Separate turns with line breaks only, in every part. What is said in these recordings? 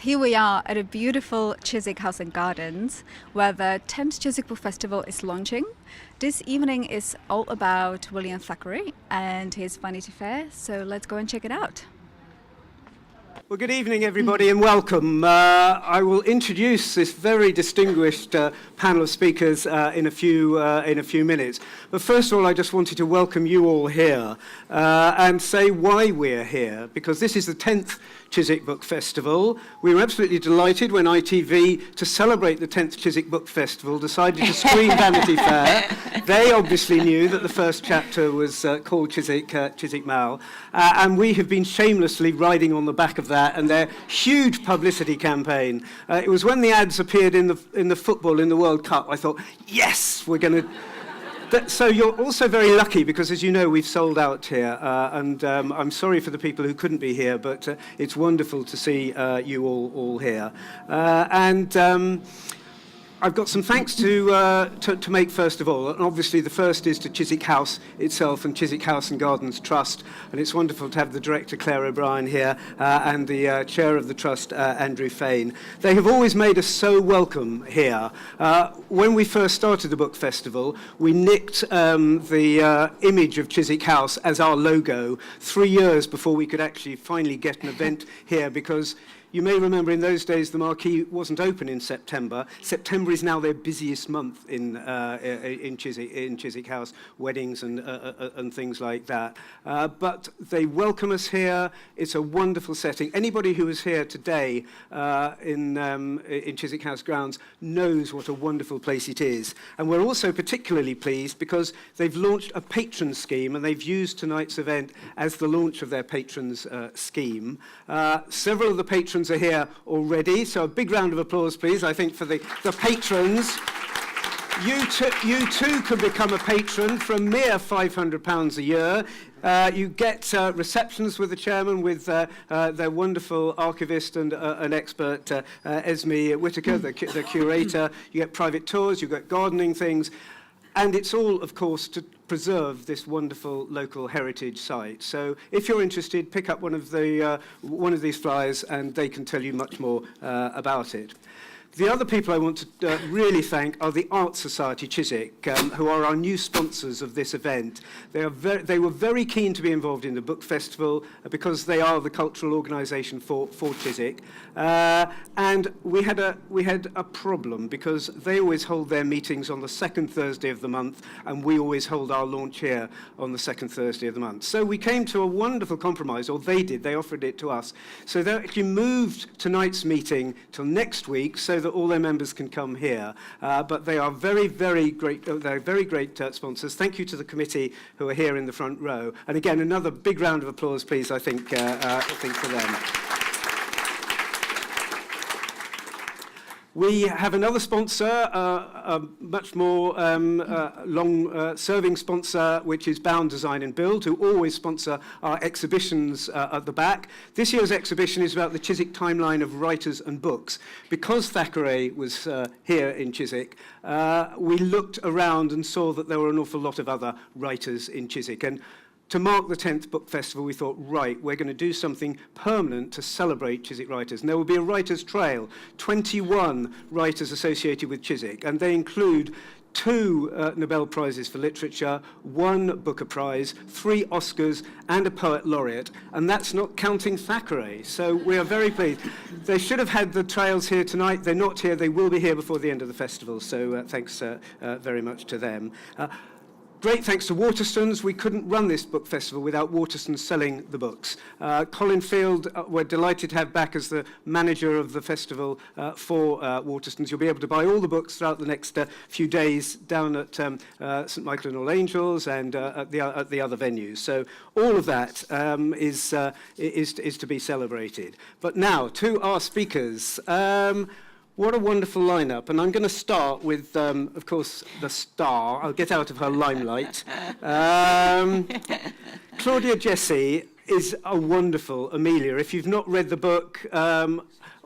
Here we are at a beautiful Chiswick House and Gardens where the 10th Chiswick Book Festival is launching. This evening is all about William Thackeray and his Vanity Fair, so let's go and check it out.
Well, good evening, everybody, and welcome. I will introduce this very distinguished panel of speakers in a few minutes. But first of all, I just wanted to welcome you all here and say why we're here, because this is the 10th Chiswick Book Festival. We were absolutely delighted when ITV, to celebrate the 10th Chiswick Book Festival, decided to screen Vanity Fair. They obviously knew that the first chapter was called Chiswick Mal, and we have been shamelessly riding on the back of that and their huge publicity campaign. It was when the ads appeared in the football in the World Cup, I thought, yes, we're going to... So you're also very lucky because, as you know, we've sold out here, and I'm sorry for the people who couldn't be here, but it's wonderful to see you all here. I've got some thanks to make first of all, and obviously the first is to Chiswick House itself and Chiswick House and Gardens Trust, and it's wonderful to have the director Claire O'Brien here and the chair of the trust Andrew Fain. They have always made us so welcome here. When we first started the book festival, we nicked the image of Chiswick House as our logo 3 years before we could actually finally get an event here, because you may remember in those days the marquee wasn't open in September. September is now their busiest month in Chiswick House, weddings and things like that. But they welcome us here. It's a wonderful setting. Anybody who is here today in Chiswick House grounds knows what a wonderful place it is. And we're also particularly pleased because they've launched a patron scheme, and they've used tonight's event as the launch of their patrons scheme. Several of the patrons are here already, so a big round of applause, please, I think, for the patrons. You too can become a patron for a mere £500 a year. You get receptions with the chairman, with their wonderful archivist and an expert, Esme Whitaker, the curator. You get private tours, you get gardening things. And it's all, of course, to preserve this wonderful local heritage site. So if you're interested, pick up one of these flyers and they can tell you much more about it. The other people I want to really thank are the Art Society Chiswick, who are our new sponsors of this event. They were very keen to be involved in the book festival because they are the cultural organisation for Chiswick. And we had a problem because they always hold their meetings on the second Thursday of the month, and we always hold our launch here on the second Thursday of the month. So we came to a wonderful compromise, or they did. They offered it to us. So they actually moved tonight's meeting till next week so that all their members can come here. But they are very, very great. They're very great sponsors. Thank you to the committee who are here in the front row. And again, another big round of applause, please, I think for them. We have another sponsor, a much more long-serving sponsor, which is Bound Design and Build, who always sponsor our exhibitions at the back. This year's exhibition is about the Chiswick timeline of writers and books. Because Thackeray was here in Chiswick, we looked around and saw that there were an awful lot of other writers in Chiswick. And to mark the 10th Book Festival, we thought, right, we're going to do something permanent to celebrate Chiswick writers. And there will be a writers' trail, 21 writers associated with Chiswick, and they include 2 Nobel Prizes for Literature, 1 Booker Prize, 3 Oscars, and a Poet Laureate, and that's not counting Thackeray. So we are very pleased. They should have had the trails here tonight. They're not here. They will be here before the end of the festival, so thanks very much to them. Great thanks to Waterstones. We couldn't run this book festival without Waterstones selling the books. Colin Field, we're delighted to have back as the manager of the festival for Waterstones. You'll be able to buy all the books throughout the next few days down at St Michael and All Angels and at the other venues. So all of that is to be celebrated. But now to our speakers. What a wonderful lineup. And I'm going to start with, of course, the star. I'll get out of her limelight. Claudia Jesse is a wonderful Amelia. If you've not read the book,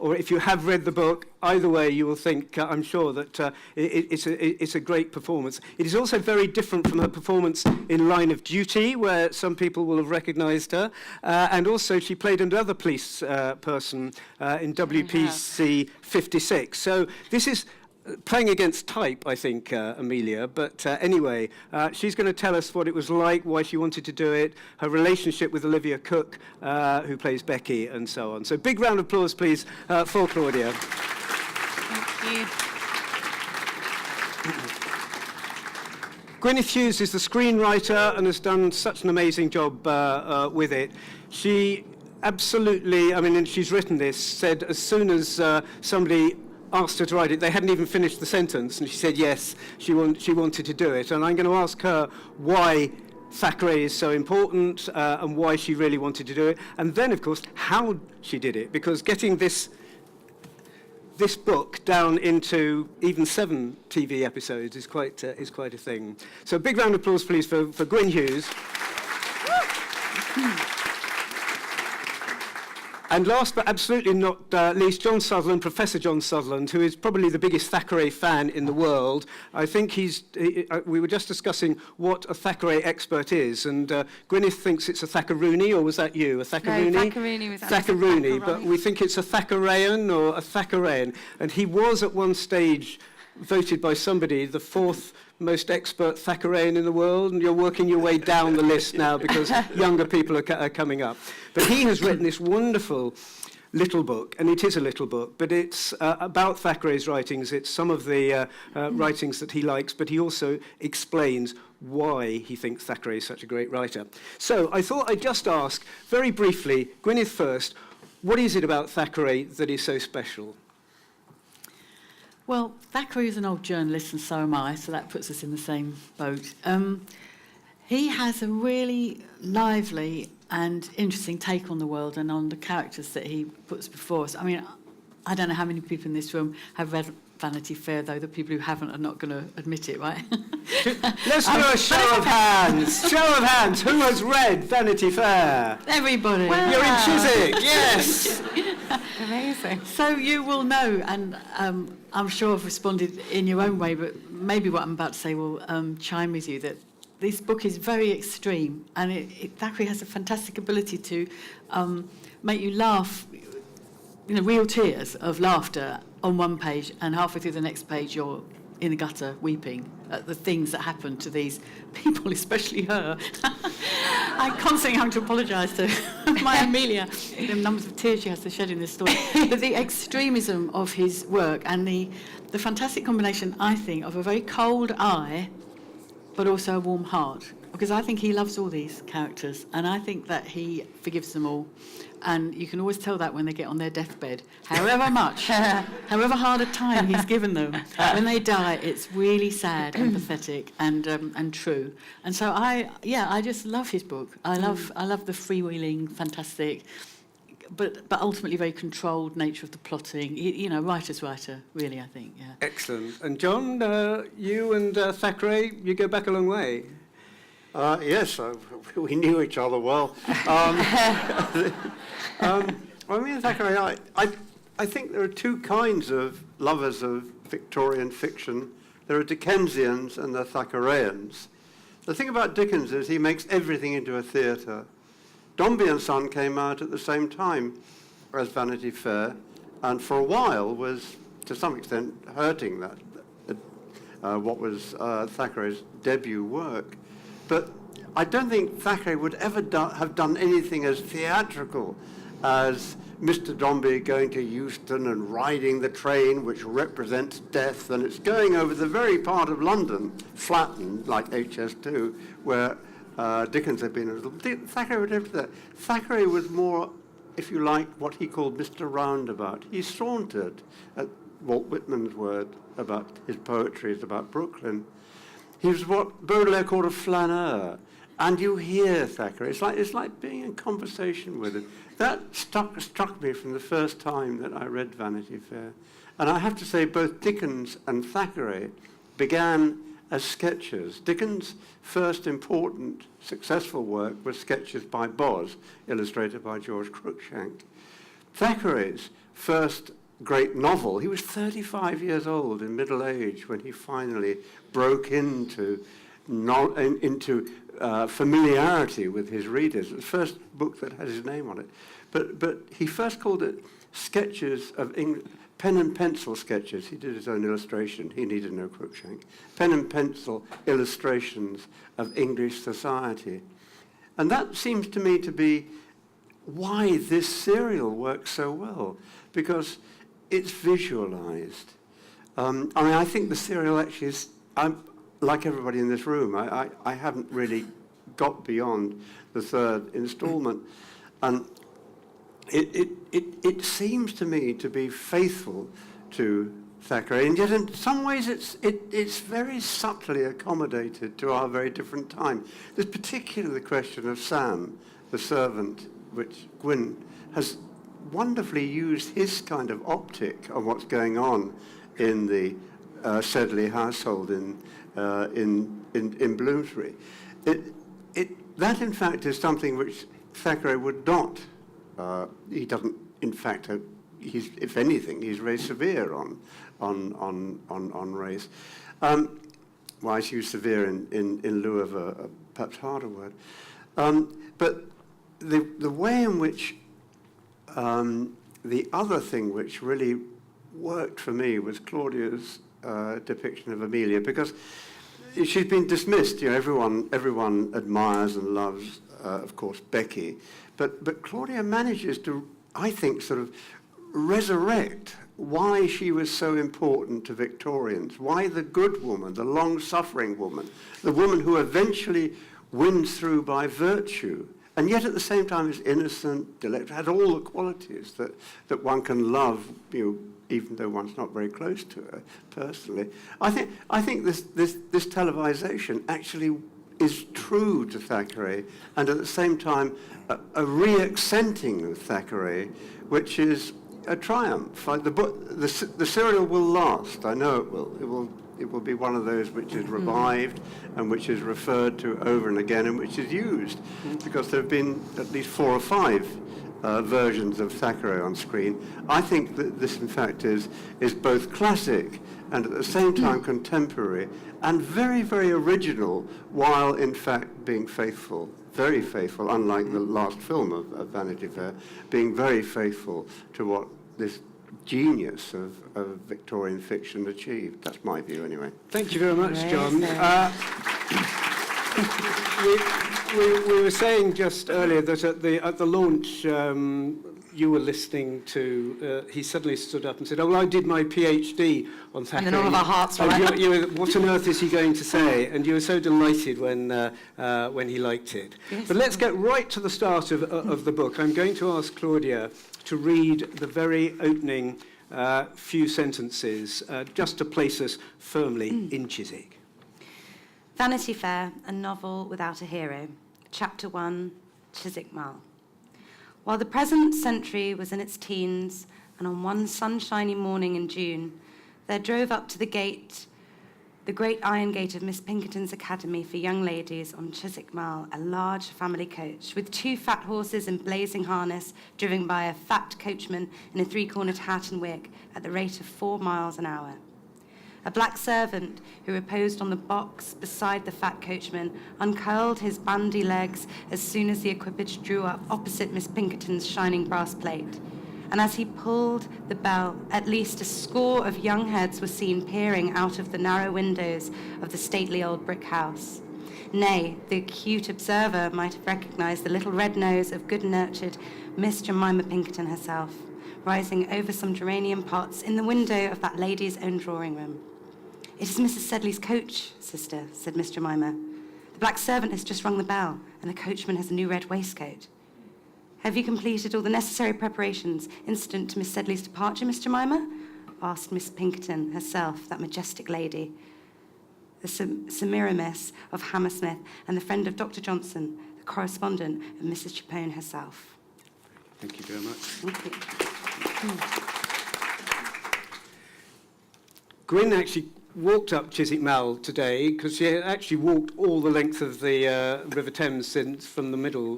or if you have read the book, either way you will think, I'm sure, that it's a great performance. It is also very different from her performance in Line of Duty, where some people will have recognised her, and also she played another police person in WPC 56. So this is playing against type, I think, Amelia. But anyway, she's going to tell us what it was like, why she wanted to do it, her relationship with Olivia Cook, who plays Becky, and so on. So big round of applause, please, for Claudia.
Thank you.
Gwyneth Hughes is the screenwriter and has done such an amazing job with it. She absolutely, I mean, and she's written this, said as soon as somebody asked her to write it, they hadn't even finished the sentence, and she said yes, she wanted to do it. And I'm going to ask her why Thackeray is so important and why she really wanted to do it, and then, of course, how she did it, because getting this book down into even 7 TV episodes is quite a thing. So big round of applause, please, for Gwyn Hughes. And last but absolutely not least, John Sutherland, Professor John Sutherland, who is probably the biggest Thackeray fan in the world. I think we were just discussing what a Thackeray expert is, and Gwyneth thinks it's a Thackeroony, or was that you? A Thackeroony?
No, Thackeroony was
Thackeroony, but we think it's a Thackerayan or a Thackerayan. And he was at one stage voted by somebody the 4th most expert Thackerayan in the world, and you're working your way down the list now because younger people are coming up. But he has written this wonderful little book, and it is a little book, but it's about Thackeray's writings. It's some of the writings that he likes, but he also explains why he thinks Thackeray is such a great writer. So I thought I'd just ask, very briefly, Gwyneth first, what is it about Thackeray that is so special?
Well, Thackeray is an old journalist, and so am I, so that puts us in the same boat. He has a really lively and interesting take on the world and on the characters that he puts before us. I mean, I don't know how many people in this room have read Vanity Fair, though. The people who haven't are not going to admit it, right?
Let's do a show of hands. Show of hands. Who has read Vanity Fair?
Everybody.
Wow.
You're in Chiswick, yes.
Amazing.
So you will know, and I'm sure I've responded in your own way, but maybe what I'm about to say will chime with you, that this book is very extreme, and Thackeray has a fantastic ability to make you laugh, real tears of laughter on one page, and halfway through the next page you're in the gutter weeping at the things that happen to these people, especially her. I constantly have to apologise to my Amelia, the numbers of tears she has to shed in this story. But the extremism of his work and the fantastic combination, I think, of a very cold eye but also a warm heart, because I think he loves all these characters, and I think that he forgives them all. And you can always tell that when they get on their deathbed, however much, however hard a time he's given them, when they die, it's really sad and pathetic and true. And so I just love his book. I love the freewheeling, fantastic, but ultimately very controlled nature of the plotting. Writer's writer, really, I think. Yeah.
Excellent. And John, you and Thackeray, you go back a long way.
Yes, we knew each other well. Thackeray, I think there are two kinds of lovers of Victorian fiction. There are Dickensians and the Thackerayans. The thing about Dickens is he makes everything into a theatre. Dombey and Son came out at the same time as Vanity Fair, and for a while was, to some extent, hurting what was Thackeray's debut work. But I don't think Thackeray would ever have done anything as theatrical as Mr. Dombey going to Euston and riding the train which represents death, and it's going over the very part of London, flattened, like HS2, where Dickens had been. Thackeray would have that. Thackeray was more, if you like, what he called Mr. Roundabout. He sauntered, at Walt Whitman's word about his poetry is about Brooklyn. He was what Baudelaire called a flaneur. And you hear Thackeray. It's like being in conversation with him. That struck me from the first time that I read Vanity Fair. And I have to say, both Dickens and Thackeray began as sketches. Dickens' first important successful work was Sketches by Boz, illustrated by George Cruikshank. Thackeray's first great novel. He was 35 years old in middle age when he finally broke into familiarity with his readers. It was the first book that had his name on it. But he first called it Sketches of Pen and Pencil Sketches. He did his own illustration. He needed no Cruikshank. Pen and Pencil Illustrations of English Society. And that seems to me to be why this serial works so well, because it's visualized. I think the serial actually is, I'm like everybody in this room, I haven't really got beyond the third installment. And it seems to me to be faithful to Thackeray, and yet in some ways it's very subtly accommodated to our very different time. There's particularly the question of Sam, the servant, which Gwyn has wonderfully used his kind of optic on what's going on in the Sedley household in Bloomsbury. That, in fact, is something which Thackeray would not. He doesn't, in fact, if anything, he's very severe on race. Well, I use severe in lieu of a perhaps harder word. But the way in which the other thing which really worked for me was Claudia's depiction of Amelia, because she's been dismissed. You know, everyone admires and loves, of course, Becky, but Claudia manages to, I think, sort of resurrect why she was so important to Victorians, why the good woman, the long-suffering woman, the woman who eventually wins through by virtue, and yet at the same time is innocent, delectable, had all the qualities that one can love, you know, even though one's not very close to her personally. I think this televisation actually is true to Thackeray, and at the same time a re-accenting of Thackeray, which is a triumph. Like the serial will last. I know it will. It will be one of those which is revived and which is referred to over and again and which is used, because there have been at least 4 or 5 versions of Thackeray on screen. I think that this, in fact, is both classic and at the same time contemporary and very, very original, while in fact being faithful, very faithful, unlike the last film of Vanity Fair, being very faithful to what this genius of Victorian fiction achieved. That's my view, anyway.
Thank you very much, John. We were saying just earlier that at the launch, you were listening to. He suddenly stood up and said, "Oh, well, I did my PhD on Thackeray."
And then all of our hearts were
like, you were, what on earth is he going to say? And you were so delighted when he liked it.
Yes.
But let's get right to the start of the book. I'm going to ask Claudia to read the very opening few sentences, just to place us firmly in Chiswick.
Vanity Fair, a novel without a hero. Chapter 1, Chiswick Mall. While the present century was in its teens, and on one sunshiny morning in June, there drove up to the gate, the great iron gate of Miss Pinkerton's Academy for Young Ladies on Chiswick Mall, a large family coach with 2 fat horses in blazing harness, driven by a fat coachman in a 3-cornered hat and wig at the rate of 4 miles an hour. A black servant who reposed on the box beside the fat coachman uncurled his bandy legs as soon as the equipage drew up opposite Miss Pinkerton's shining brass plate. And as he pulled the bell, at least a score of young heads were seen peering out of the narrow windows of the stately old brick house. Nay, the acute observer might have recognized the little red nose of good-nurtured Miss Jemima Pinkerton herself, rising over some geranium pots in the window of that lady's own drawing-room. "It is Mrs. Sedley's coach, sister," said Miss Jemima. "The black servant has just rung the bell, and the coachman has a new red waistcoat." "Have you completed all the necessary preparations incident to Miss Sedley's departure, Miss Jemima?" asked Miss Pinkerton herself, that majestic lady, the Semiramis of Hammersmith and the friend of Dr. Johnson, the correspondent of Mrs. Chapone herself.
Thank you very much.
Thank you.
Gwyn actually walked up Chiswick Mall today because she actually walked all the length of the River Thames since from the middle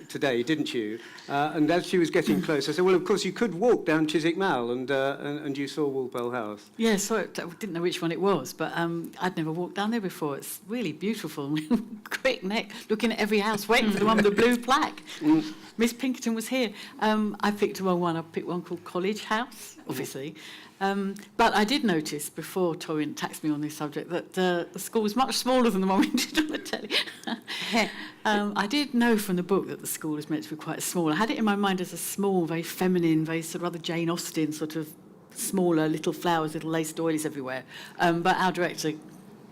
today, didn't you? And as she was getting close, I said, well, of course, you could walk down Chiswick Mall, and you saw Walpole House.
Yeah, so I didn't know which one it was, but I'd never walked down there before. It's really beautiful. Quick neck, looking at every house, waiting for the one with the blue plaque. Miss Pinkerton was here. I picked the wrong one. I picked one called College House, obviously. But I did notice before Torian taxed me on this subject that the school was much smaller than the one we did on the telly. I did know from the book that the school is meant to be quite small. I had it in my mind as a small, very feminine, very sort of rather Jane Austen sort of smaller, little flowers, little lace doilies everywhere. But our director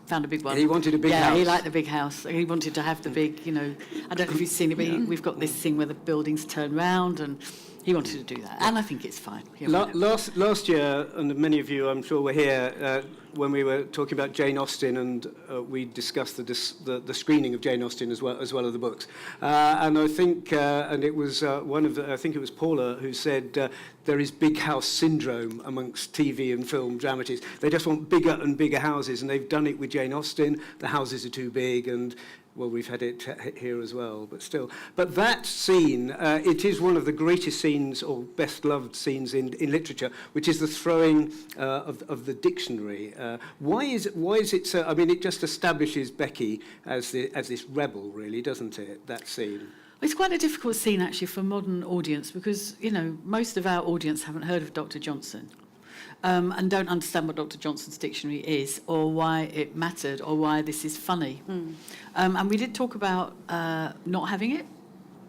found a big one.
He wanted a big house.
Yeah, he liked the big house. He wanted to have the big, I don't know if you've seen it, but we've got this thing where the buildings turn round, and he wanted to do that. And I think it's fine.
Last year, and many of you, I'm sure, were here when we were talking about Jane Austen, and we discussed the screening of Jane Austen as well as the books. And I think, and it was I think it was Paula who said there is big house syndrome amongst TV and film dramatists. They just want bigger and bigger houses, and they've done it with Jane Austen. The houses are too big, and well, we've had it here as well, but still. But that scene, it is one of the greatest scenes or best-loved scenes in literature, which is the throwing of the dictionary. Why is it so? I mean, it just establishes Becky as this rebel, really, doesn't it, that scene?
It's quite a difficult scene, actually, for a modern audience because, most of our audience haven't heard of Dr. Johnson. And don't understand what Dr. Johnson's dictionary is or why it mattered or why this is funny. And we did talk about not having it,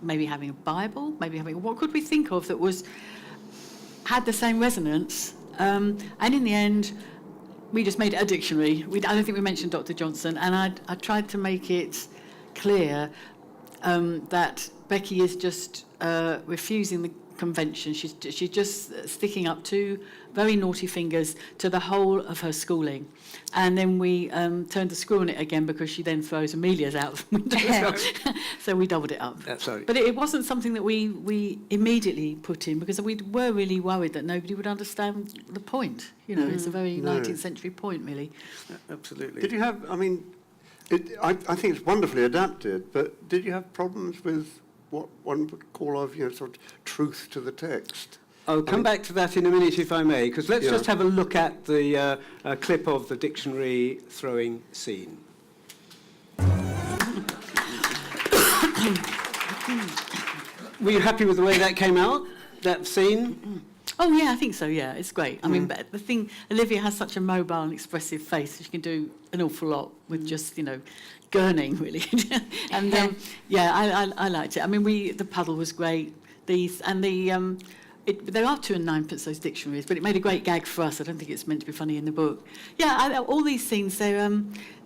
maybe having a Bible, maybe having... What could we think of that had the same resonance? And in the end, we just made it a dictionary. I don't think we mentioned Dr. Johnson, and I tried to make it clear that Becky is just refusing the convention. She's just sticking up two very naughty fingers to the whole of her schooling. And then we turned the screw on it again because she then throws Amelia's out the window as well. So we doubled it up.
Sorry.
But it wasn't something that we immediately put in because we were really worried that nobody would understand the point. It's a very 19th century point, really.
Absolutely.
Did you have, I think it's wonderfully adapted, but did you have problems with what one would call sort of truth to the text?
I'll come back to that in a minute, if I may, because let's just have a look at the clip of the dictionary throwing scene. Were you happy with the way that came out, that scene?
Oh, yeah, I think so, yeah. It's great. I mean, but the thing, Olivia has such a mobile and expressive face, she can do an awful lot with just, gurning, really. And, I liked it. I mean, the puddle was great. There are 2 9pence, those dictionaries, but it made a great gag for us. I don't think it's meant to be funny in the book. Yeah, all these scenes, they're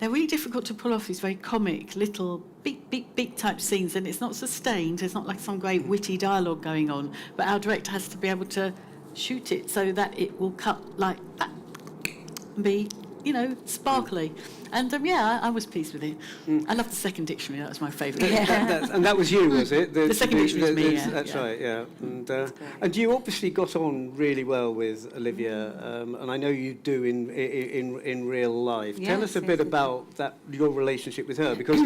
really difficult to pull off, these very comic, little, beep, beep, beep type scenes, and it's not sustained. It's not like some great witty dialogue going on, but our director has to be able to shoot it so that it will cut like that and be, sparkly. And, I was pleased with it. I love the second dictionary. That was my favourite.
And that was you, was it?
The second dictionary was me, yeah.
That's right, yeah. And you obviously got on really well with Olivia, and I know you do in real life. Tell us a bit about your relationship with her, because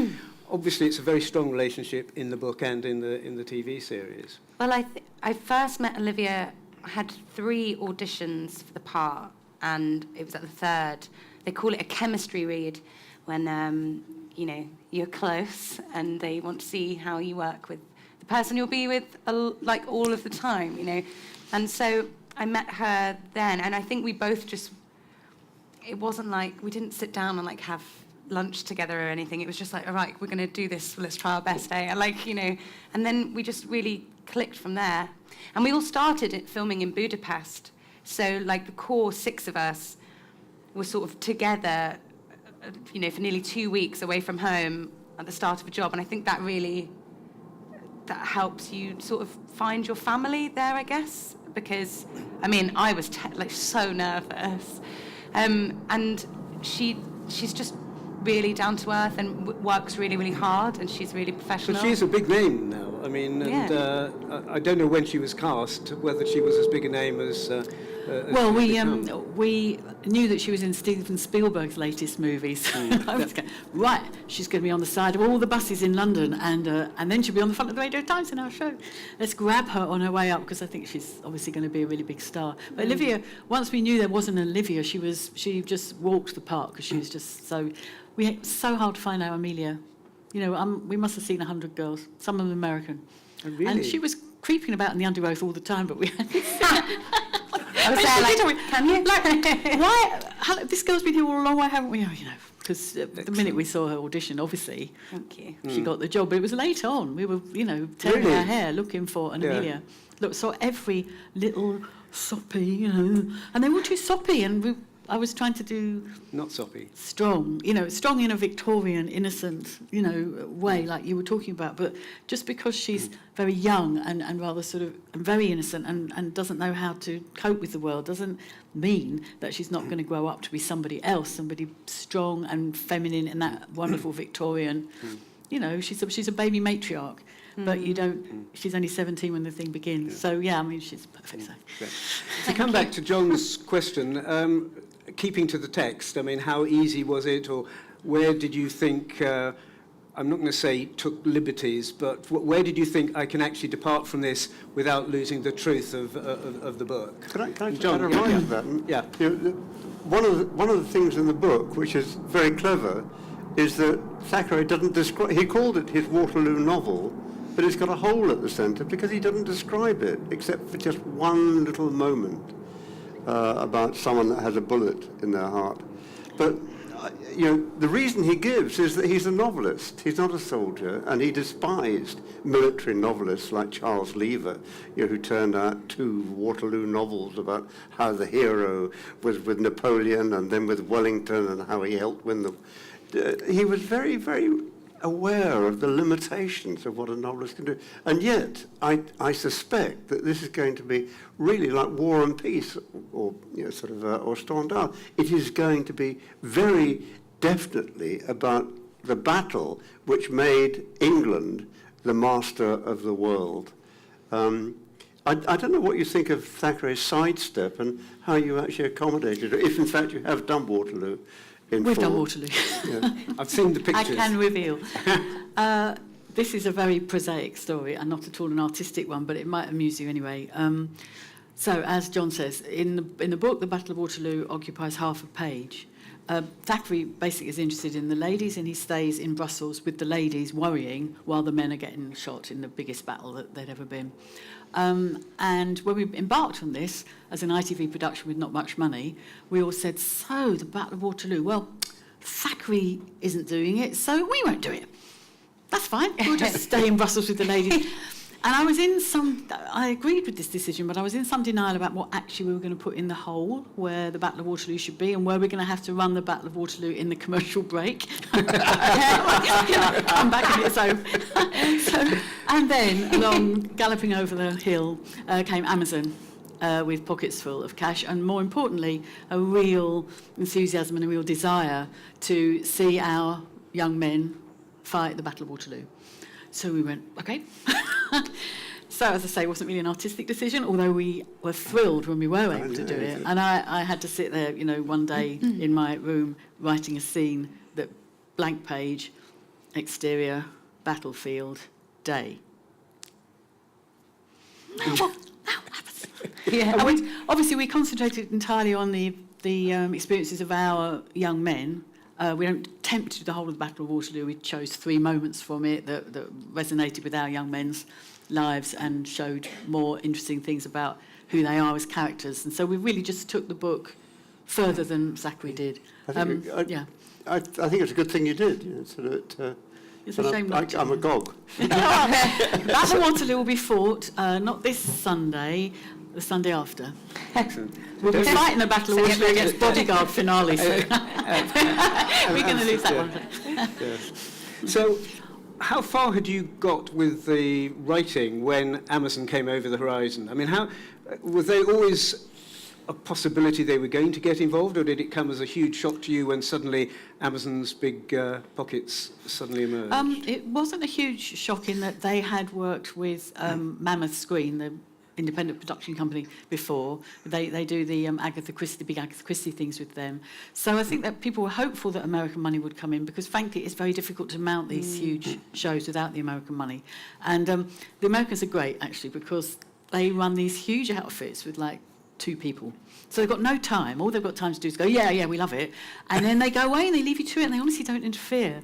obviously it's a very strong relationship in the book and in the TV series.
Well, I first met Olivia, I had 3 auditions for the part, and it was at the 3rd. They call it a chemistry read when, you're close and they want to see how you work with the person you'll be with, like, all of the time, And so I met her then, and I think we both it wasn't like, we didn't sit down and, like, have lunch together or anything. It was just like, all right, we're going to do this, let's try our best, eh? And, and then we just really clicked from there. And we all started filming in Budapest. So, like, the core 6 of us were sort of together, for nearly 2 weeks away from home at the start of a job. And I think that helps you sort of find your family there, I guess. Because, I was so nervous. And she's just really down to earth and works really, really hard, and she's really professional.
But she's a big name now. I mean, and I don't know when she was cast, whether she was as big a name as
Well,
she's become.
we knew that she was in Steven Spielberg's latest movies. I was going, right, she's going to be on the side of all the buses in London, and then she'll be on the front of the Radio Times in our show. Let's grab her on her way up, because I think she's obviously going to be a really big star. But Olivia, once we knew there wasn't an Olivia, she just walked the park, because she was just so... It's so hard to find our Amelia. You know, we must have seen 100 girls, some of them American.
Oh, really?
And she was creeping about in the undergrowth all the time, but we hadn't seen her.
I was there like, can you?
Like, why? This girl's been here all along, why haven't we? Oh, you know, because the minute we saw her audition, obviously,
Thank you.
she got the job. But it was late on. We were, you know, tearing
Really?
our hair looking for an
Yeah.
Amelia. Look, saw every little soppy, you know, and they were too soppy, and I was trying to do
Not soppy.
strong, you know, strong in a Victorian, innocent, you know, way, like you were talking about. But just because she's very young and rather sort of very innocent and doesn't know how to cope with the world doesn't mean that she's not going to grow up to be somebody else, somebody strong and feminine in that wonderful Victorian. You know, she's a baby matriarch. But you don't. She's only 17 when the thing begins. So yeah, I mean, she's perfect. So.
Okay. To come back to John's question, keeping to the text, I mean, how easy was it, or where did you think, I'm not going to say took liberties, but where did you think I can actually depart from this without losing the truth of the book?
Can I
John,
add a line to that?
Yeah.
You know, one of the things in the book, which is very clever, is that Thackeray doesn't describe... He called it his Waterloo novel, but it's got a hole at the centre because he doesn't describe it, except for just one little moment about someone that has a bullet in their heart. But, you know, the reason he gives is that he's a novelist. He's not a soldier, and he despised military novelists like Charles Lever, you know, who turned out 2 Waterloo novels about how the hero was with Napoleon and then with Wellington and how he helped win the... he was very, very aware of the limitations of what a novelist can do. And yet, I suspect that this is going to be really like War and Peace, or you know, sort of, or Storm Down. It is going to be very definitely about the battle which made England the master of the world. I don't know what you think of Thackeray's Sidestep and how you actually accommodated it, if in fact you have done Waterloo.
We've done Waterloo.
Yeah.
I've seen the
I
pictures.
can reveal. This is a very prosaic story and not at all an artistic one, but it might amuse you anyway. So, as John says, in the book, The Battle of Waterloo occupies half a page. Thackeray basically is interested in the ladies, and he stays in Brussels with the ladies worrying while the men are getting shot in the biggest battle that there'd ever been. And when we embarked on this as an ITV production with not much money, we all said, so, the Battle of Waterloo, well, Thackeray isn't doing it, so we won't do it. That's fine, we'll just stay in Brussels with the ladies. And I agreed with this decision, but I was in some denial about what actually we were going to put in the hole where the Battle of Waterloo should be and where we're going to have to run the Battle of Waterloo in the commercial break. Come back and it's over. And then, along, galloping over the hill, came Amazon with pockets full of cash and, more importantly, a real enthusiasm and a real desire to see our young men fight the Battle of Waterloo. So we went, OK. So, as I say, it wasn't really an artistic decision, although we were thrilled when we were able to do it. And I had to sit there, you know, one day in my room writing a scene that blank page, exterior, battlefield, day.
Yeah.
And obviously, we concentrated entirely on the experiences of our young men. We don't attempt to do the whole of the Battle of Waterloo. We chose 3 moments from it that resonated with our young men's lives and showed more interesting things about who they are as characters. And so we really just took the book further than Zachary did.
I think it's a good thing you did. You know, so that,
It's a shame not to.
I'm agog.
Battle of Waterloo will be fought not this Sunday, the Sunday after.
Excellent.
We'll be fighting the Battle of Waterloo against Bodyguard finale. So we're going to lose that one.
Yes. So, how far had you got with the writing when Amazon came over the horizon? I mean, was there always a possibility they were going to get involved, or did it come as a huge shock to you when suddenly Amazon's big pockets suddenly emerged?
It wasn't a huge shock in that they had worked with Mammoth Screen, the independent production company before. They do the big Agatha Christie things with them. So I think that people were hopeful that American money would come in because, frankly, it's very difficult to mount these huge shows without the American money. And the Americans are great, actually, because they run these huge outfits with, like, 2 people. So they've got no time. All they've got time to do is go, yeah, we love it. And then they go away and they leave you to it and they honestly don't interfere.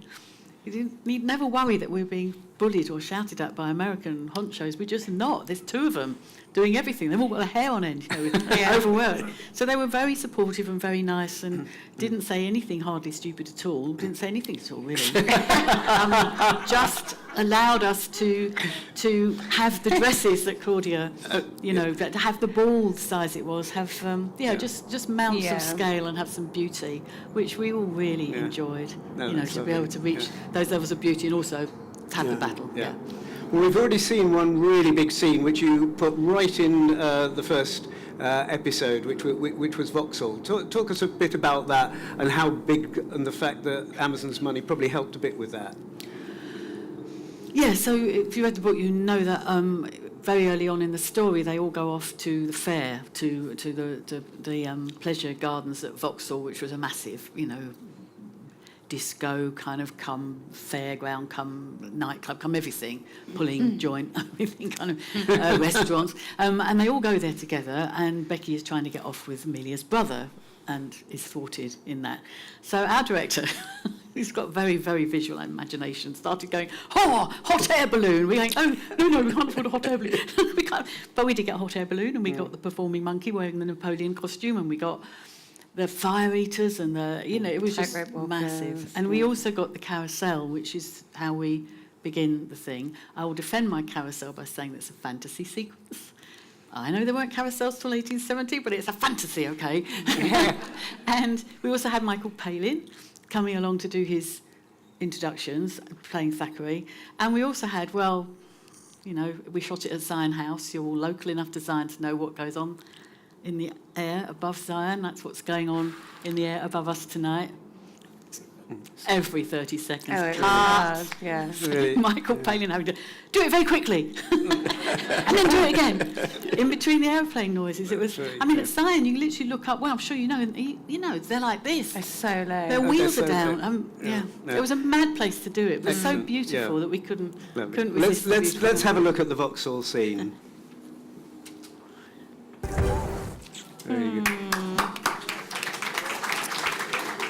You'd never worry that we're being bullied or shouted at by American honchos. We're just not. There's 2 of them doing everything. They've all got their hair on end, overworked. So they were very supportive and very nice and didn't say anything hardly stupid at all. Didn't say anything at all, really. Just allowed us to have the dresses that Claudia, that to have the ball the size it was, have just mount some scale and have some beauty, which we all really enjoyed. To be able to reach those levels of beauty and also have the battle.
Yeah. Well, we've already seen one really big scene, which you put right in the first episode, which was Vauxhall. Talk us a bit about that and how big, and the fact that Amazon's money probably helped a bit with that.
Yeah, so if you read the book, you know that very early on in the story, they all go off to the fair, to the pleasure gardens at Vauxhall, which was a massive, disco kind of come fairground, come nightclub, come everything, pulling joint, everything kind of restaurants. And they all go there together, and Becky is trying to get off with Amelia's brother and is thwarted in that. So our director, who's got very, very visual imagination, started going, hot air balloon. We're going, oh, no, we can't afford a hot air balloon. We can't. But we did get a hot air balloon, and we got the performing monkey wearing the Napoleon costume, and we got the fire eaters and it was just massive. And we also got the carousel, which is how we begin the thing. I will defend my carousel by saying that's a fantasy sequence. I know there weren't carousels till 1870, but it's a fantasy, okay? And we also had Michael Palin coming along to do his introductions, playing Thackeray. And we also had, we shot it at Zion House. You're all local enough to Zion to know what goes on in the air above Zion. That's what's going on in the air above us tonight. Every 30 seconds.
Oh, it was, yeah.
Really?
Michael Palin having to do it very quickly. And then do it again. In between the aeroplane noises. It was, at Zion, you literally look up, well, I'm sure you know, they're like this.
They're so low.
Their wheels
they're
are
so
down.
Yeah.
It was a mad place to do it. It was so beautiful that we couldn't resist.
Let's have a look at the Vauxhall scene. Very good.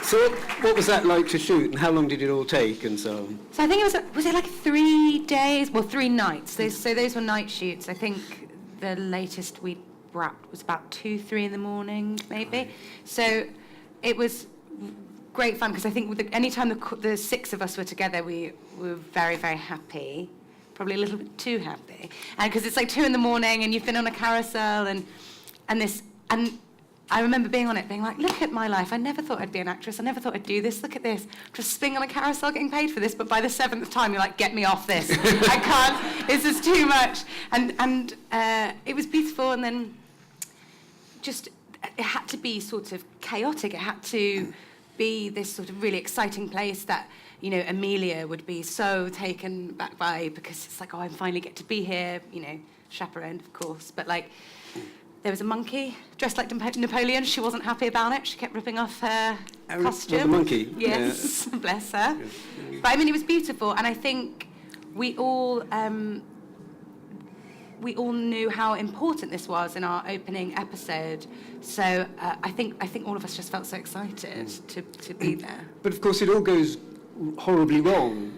So what was that like to shoot, and how long did it all take, and so on?
So I think was it like 3 days? Well, 3 nights. So those were night shoots. I think the latest we wrapped was about 2-3 in the morning, maybe. So it was great fun, because I think anytime the 6 of us were together, we were very, very happy. Probably a little bit too happy. And because it's like 2 in the morning, and you've been on a carousel, and I remember being on it, being like, look at my life. I never thought I'd be an actress. I never thought I'd do this. Look at this. Just spinning on a carousel, getting paid for this. But by the 7th time, you're like, get me off this. I can't. This is too much. And it was beautiful. And then just, it had to be sort of chaotic. It had to be this sort of really exciting place that, Amelia would be so taken back by, because it's like, I finally get to be here, chaperoned, of course. But like, there was a monkey dressed like Napoleon. She wasn't happy about it. She kept ripping off her costume.
The monkey?
Yes, bless her. Yeah. But it was beautiful, and I think we all knew how important this was in our opening episode. So I think all of us just felt so excited to be there.
But of course, it all goes horribly wrong,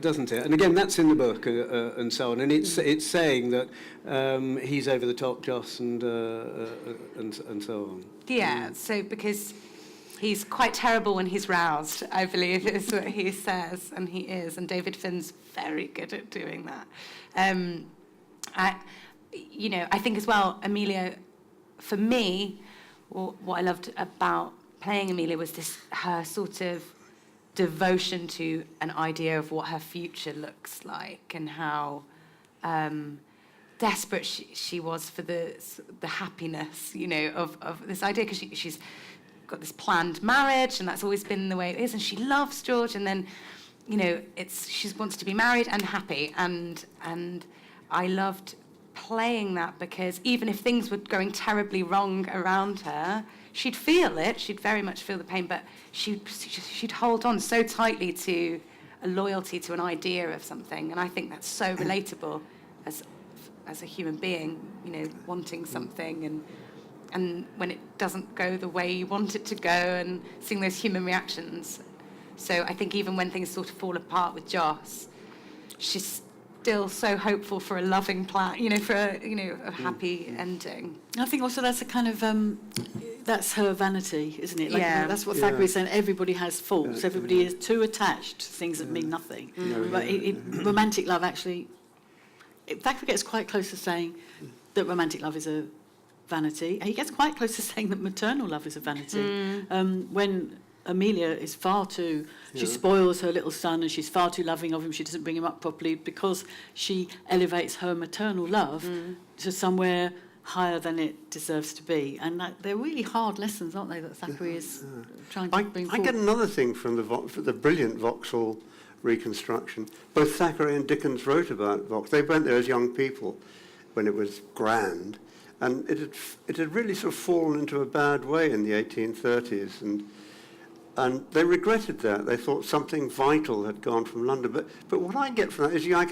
doesn't it? And again, that's in the book and so on. And it's saying that he's over the top, Joss, and so on.
Yeah. So because he's quite terrible when he's roused, I believe is what he says, and he is. And David Finn's very good at doing that. I think as well, Amelia, for me, what I loved about playing Amelia was her sort of devotion to an idea of what her future looks like, and how desperate she was for the happiness, of this idea, because she's got this planned marriage, and that's always been the way it is, and she loves George, and then she wants to be married and happy, and I loved playing that, because even if things were going terribly wrong around her, she'd feel it, she'd very much feel the pain, but she'd hold on so tightly to a loyalty to an idea of something. And I think that's so relatable as a human being, you know, wanting something and when it doesn't go the way you want it to go, and seeing those human reactions. So I think even when things sort of fall apart with Joss, she's still so hopeful for a loving plan, you know, for a happy ending.
I think also that's a kind of that's her vanity, isn't it? Like,
Yeah.
that's what Thackeray is saying. Everybody has faults. Everybody is too attached to things that mean nothing. But romantic love actually, Thackeray gets quite close to saying that romantic love is a vanity. And he gets quite close to saying that maternal love is a vanity. When Amelia is far too, she spoils her little son and she's far too loving of him, she doesn't bring him up properly because she elevates her maternal love to somewhere higher than it deserves to be. And they're really hard lessons, aren't they, that Thackeray is trying to bring forward.
I get another thing from the brilliant Vauxhall reconstruction. Both Thackeray and Dickens wrote about Vauxhall. They went there as young people when it was grand, and it had really sort of fallen into a bad way in the 1830s, and they regretted that. They thought something vital had gone from London. But what I get from that is, I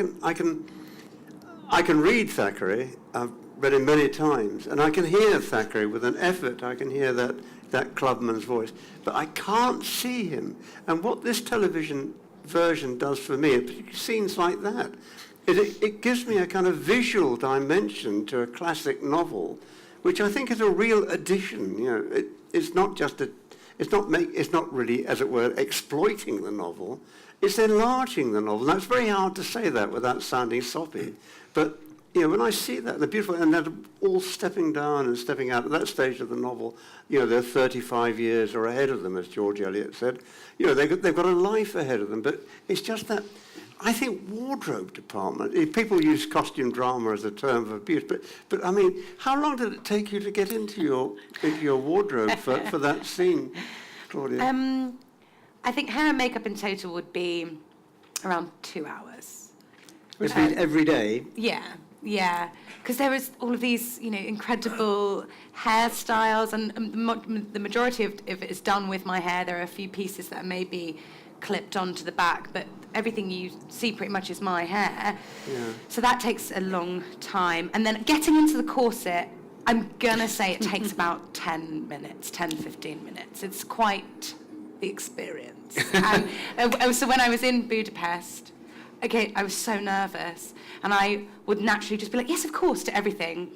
can read Thackeray. I've read him many times, and I can hear Thackeray with an effort. I can hear that clubman's voice, but I can't see him. And what this television version does for me, particularly scenes like that, it gives me a kind of visual dimension to a classic novel, which I think is a real addition. You know, it's not just it's not really, as it were, exploiting the novel. It's enlarging the novel. Now, it's very hard to say that without sounding soppy, but you know, when I see that, they're beautiful, and they're all stepping down and stepping out at that stage of the novel. You know, they're 35 years or ahead of them, as George Eliot said. You know, they've got a life ahead of them, but it's just that, I think, wardrobe department. People use costume drama as a term of abuse, but I mean, how long did it take you to get into your wardrobe for that scene, Claudia?
I think hair and makeup in total would be around 2 hours.
Which means every day.
Yeah, because there is all of these, you know, incredible hairstyles, and the majority of it is done with my hair. There are a few pieces that are maybe clipped onto the back, but everything you see pretty much is my hair. Yeah. So that takes a long time. And then getting into the corset, I'm going to say it takes about 10 minutes, 10, 15 minutes. It's quite the experience. So when I was in Budapest, okay, I was so nervous, and I would naturally just be like, yes, of course, to everything,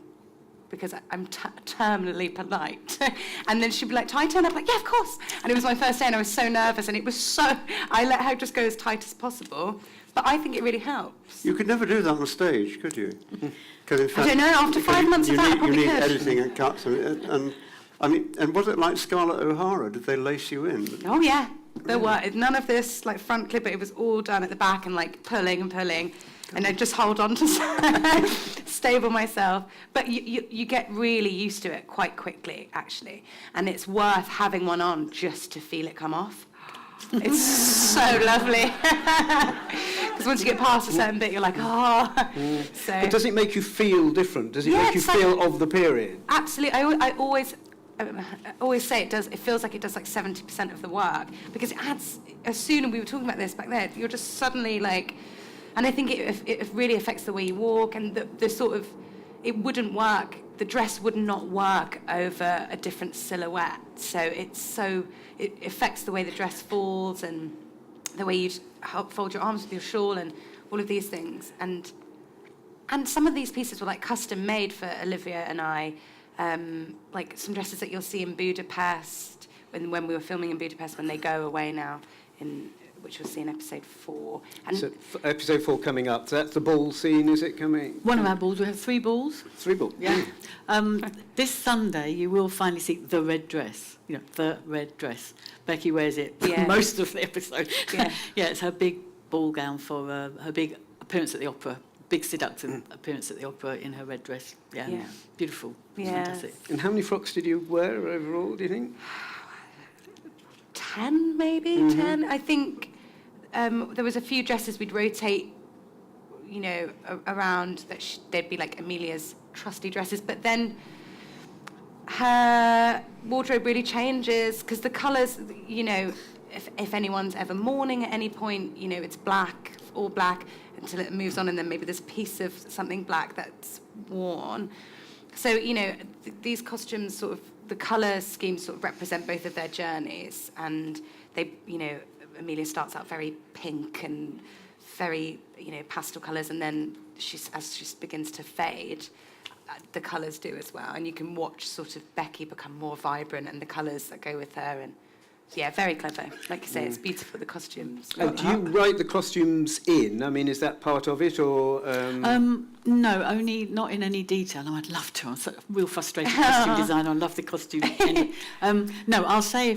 because I'm terminally polite. And then she'd be like, tie turn up, like, yeah, of course. And it was my first day, and I was so nervous, and it was I let her just go as tight as possible. But I think it really helps.
You could never do that on stage, could you? Because in fact,
I don't know, after 5 months of that, I probably
you need
could.
editing and cuts, and I mean, and was it like Scarlett O'Hara? Did they lace you in?
Oh, yeah. There were none of this like front clip, but it was all done at the back and like pulling, and I just hold on to stable myself. But you get really used to it quite quickly, actually, and it's worth having one on just to feel it come off. It's so lovely, because once you get past a certain bit, you're like, oh. So,
but does it make you feel different? Does it make you feel of the period?
Absolutely. I always say it does. It feels like it does like 70% of the work, because it adds. As soon as we were talking about this back there, you're just suddenly like, and I think it really affects the way you walk, and the sort of, it wouldn't work. The dress would not work over a different silhouette. So it affects the way the dress falls and the way you fold your arms with your shawl and all of these things. And some of these pieces were like custom made for Olivia and I. Like some dresses that you'll see in Budapest, when we were filming in Budapest, when they go away now, which we'll see in episode 4. And
so episode 4 coming up. So that's the ball scene, is it coming?
One of our balls. We have 3 balls.
3 balls.
Yeah. This Sunday, you will finally see the red dress. You know, the red dress. Becky wears it most of the episode.
Yeah.
Yeah, it's her big ball gown for her big appearance at the opera. Big seductive appearance at the opera in her red dress. Yeah. Beautiful.
Yeah.
Fantastic.
And how many frocks did you wear overall, do you think?
10, maybe 10. I think there was a few dresses we'd rotate around that they'd be like Amelia's trusty dresses, but then her wardrobe really changes because the colours, if anyone's ever mourning at any point, it's black, all black, until it moves on, and then maybe there's a piece of something black that's worn. So, these costumes sort of, the colour schemes sort of represent both of their journeys, and they, Amelia starts out very pink and very, pastel colours, and then as she begins to fade, the colours do as well, and you can watch sort of Becky become more vibrant and the colours that go with her, and yeah, very clever. Like you say, it's beautiful, the costumes.
And do you write the costumes in? I mean, is that part of it, or...?
No, only not in any detail. No, I'd love to. I'm such a real frustrated costume designer. I love the costume. No, I'll say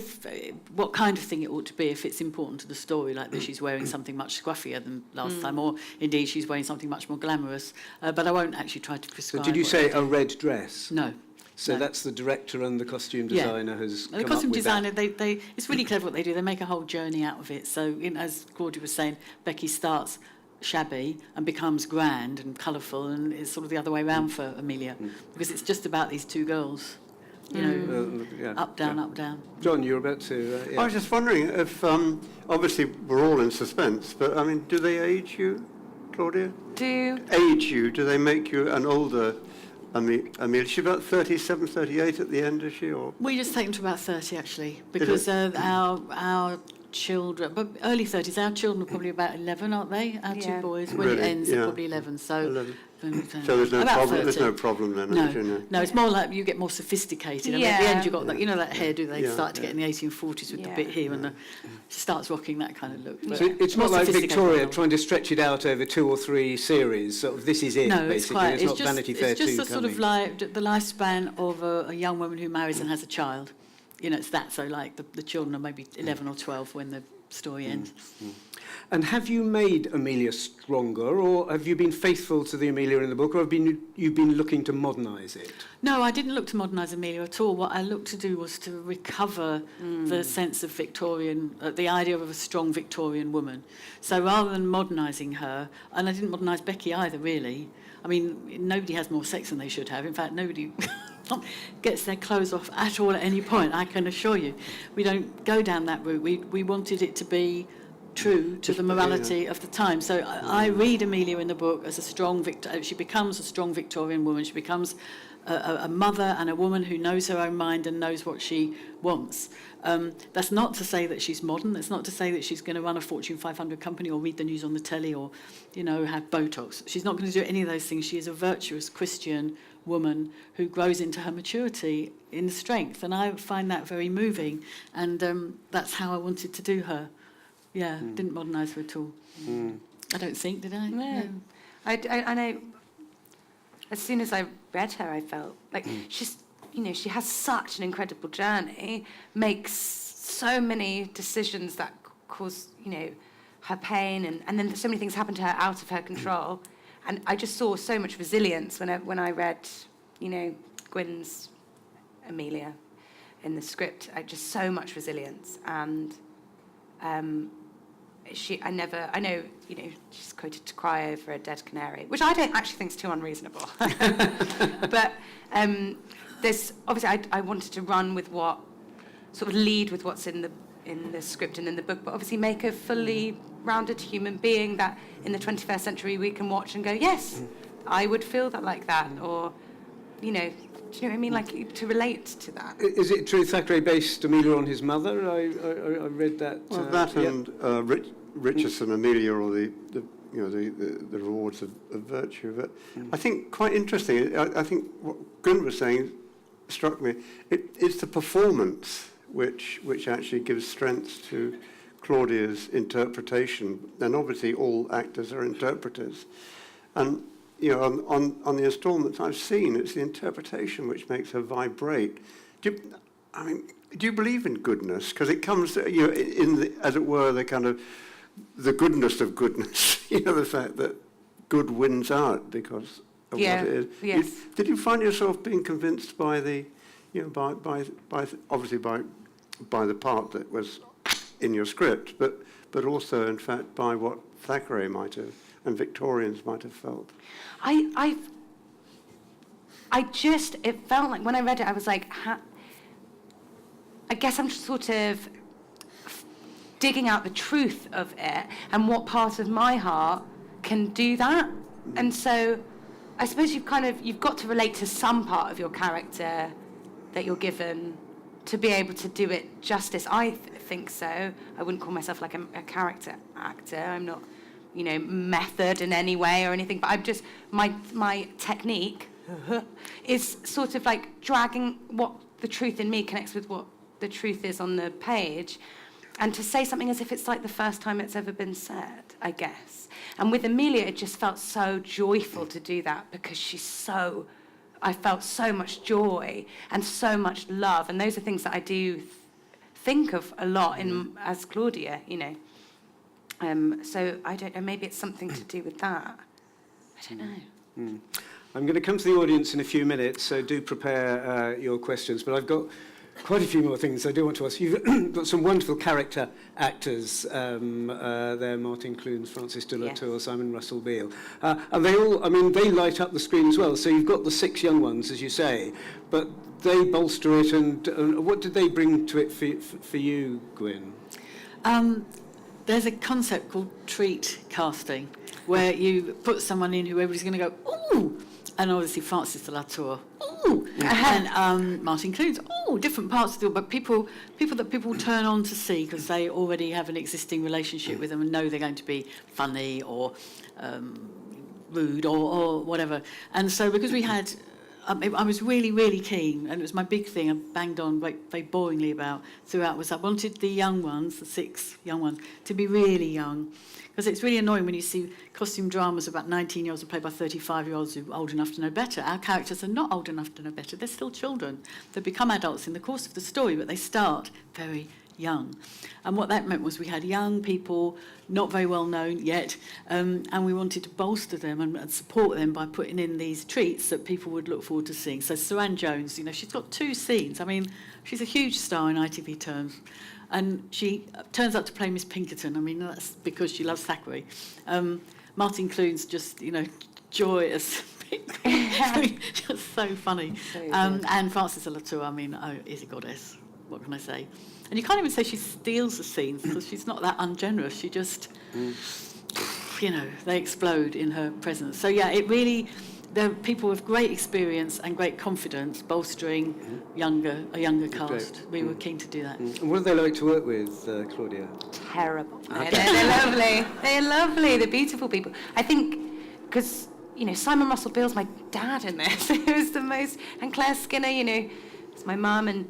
what kind of thing it ought to be if it's important to the story, like that she's wearing something much scruffier than last time, or indeed she's wearing something much more glamorous. But I won't actually try to prescribe.
So did you say a red dress?
No.
So that's the director and the costume designer has come
the costume
up with
designer,
that.
it's really clever what they do. They make a whole journey out of it. So, as Claudia was saying, Becky starts shabby and becomes grand and colourful, and it's sort of the other way around for Amelia, because it's just about these two girls, up, down, up, down.
John, you're about to...
I was just wondering if, obviously we're all in suspense, but I mean, do they age you, Claudia? Age you? Do they make you an older... Amelia, she's about 37, 38 at the end, is she? Or?
We just take them to about 30, actually, because our children, but early 30s, our children are probably about 11, aren't they? Our two boys, when it ends, they're probably 11. So
11. So there's no problem. 30. There's no problem then.
No, it's more like you get more sophisticated. I mean, at the end, you've got that, that hairdo they started to get in the 1840s with the bit here, and she starts rocking that kind of look.
So it's not like Victoria trying to stretch it out over 2 or 3 series. Sort of, this is it.
No,
basically.
It's
not Vanity Fair 2
It's just sort of like the lifespan of a young woman who marries and has a child. It's that. So like the children are maybe 11 or 12 when the story ends.
And have you made Amelia stronger, or have you been faithful to the Amelia in the book, or have you been looking to modernise it?
No, I didn't look to modernise Amelia at all. What I looked to do was to recover the sense of Victorian, the idea of a strong Victorian woman. So rather than modernising her, and I didn't modernise Becky either, really. I mean, nobody has more sex than they should have. In fact, nobody gets their clothes off at all at any point, I can assure you. We don't go down that route. We wanted it to be true to the morality of the time. So I read Amelia in the book as a strong she becomes a strong Victorian woman. She becomes a mother and a woman who knows her own mind and knows what she wants. That's not to say that she's modern. That's not to say that she's going to run a Fortune 500 company or read the news on the telly or, have Botox. She's not going to do any of those things. She is a virtuous Christian woman who grows into her maturity in strength. And I find that very moving. And that's how I wanted to do her. Yeah, didn't modernise her at all. I don't think, did I?
No. I know, as soon as I read her, I felt like she's, she has such an incredible journey, makes so many decisions that cause, her pain, and then so many things happen to her out of her control. And I just saw so much resilience when I read, Gwyn's Amelia in the script. Just so much resilience. And I know, she's quoted to cry over a dead canary, which I don't actually think is too unreasonable. But there's obviously I wanted to run with lead with what's in the script and in the book, but obviously make a fully rounded human being that in the 21st century we can watch and go, yes, I would feel that like that, or do you know what I mean? Like, to relate to that.
Is it true Thackeray based Amelia on his mother? I read that.
Well, that and Richardson, Amelia, or the rewards of virtue. But I think quite interesting. I think what Gwyn was saying struck me. It's the performance which actually gives strength to Claudia's interpretation. And obviously, all actors are interpreters. And on the instalments I've seen, it's the interpretation which makes her vibrate. Do you believe in goodness? Because it comes, as it were, the goodness of goodness. The fact that good wins out because of what it is.
Yes.
Did you find yourself being convinced by the, obviously by the part that was in your script, but also in fact by what Thackeray might have and Victorians might have felt.
It felt like when I read it, I was like, I guess I'm sort of digging out the truth of it and what part of my heart can do that. And so I suppose you've got to relate to some part of your character that you're given to be able to do it justice. I think so. I wouldn't call myself like a character actor. I'm not, method in any way or anything, but I'm just, my technique is sort of like dragging what the truth in me connects with what the truth is on the page, and to say something as if it's like the first time it's ever been said, I guess. And with Amelia, it just felt so joyful to do that because I felt so much joy and so much love, and those are things that I do think of a lot as Claudia, So I don't know, maybe it's something to do with that. I don't know.
I'm going to come to the audience in a few minutes, so do prepare your questions. But I've got quite a few more things I do want to ask. You've got some wonderful character actors there, Martin Clunes, Francis de la Tour, Simon Russell Beale. And they all, they light up the screen as well. So you've got the 6 young ones, as you say, but they bolster it. And what did they bring to it for you, Gwyn?
There's a concept called treat casting, where you put someone in who everybody's going to go, ooh! And obviously Francis de la Tour, ooh! And Martin Clunes, ooh! Different parts of the, but people that people turn on to see because they already have an existing relationship with them and know they're going to be funny or rude or whatever. And so because we had, I was really, really keen, and it was my big thing I banged on very boringly about throughout, was I wanted the young ones, the 6 young ones, to be really young. Because it's really annoying when you see costume dramas about 19-year-olds played by 35-year-olds who are old enough to know better. Our characters are not old enough to know better. They're still children. They become adults in the course of the story, but they start very young. And what that meant was we had young people, not very well known yet, and we wanted to bolster them and support them by putting in these treats that people would look forward to seeing. So Saran Jones, she's got 2 scenes. She's a huge star in ITV terms. And she turns out to play Miss Pinkerton. That's because she loves Thackeray. Martin Clunes, just, joyous. Just so funny. And Frances de la Tour, is a goddess. What can I say? And you can't even say she steals the scenes because she's not that ungenerous. She just, they explode in her presence. So, yeah, it really... There are people with great experience and great confidence bolstering a younger cast. We were keen to do that.
And what are they like to work with, Claudia?
Terrible. They're lovely. They're lovely. They're beautiful people. I think because, Simon Russell Beale's my dad in this. It was the most... And Claire Skinner, it's my mum.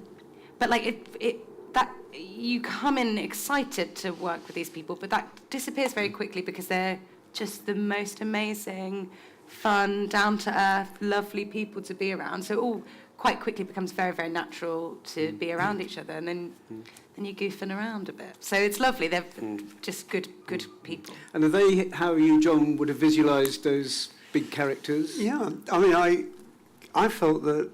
But, that you come in excited to work with these people, but that disappears very quickly because they're just the most amazing... fun, down-to-earth, lovely people to be around. So it all quite quickly becomes very, very natural to be around each other, and then you're goofing around a bit. So it's lovely. They're just good people.
And are they how you, John, would have visualised those big characters?
Yeah, I felt that,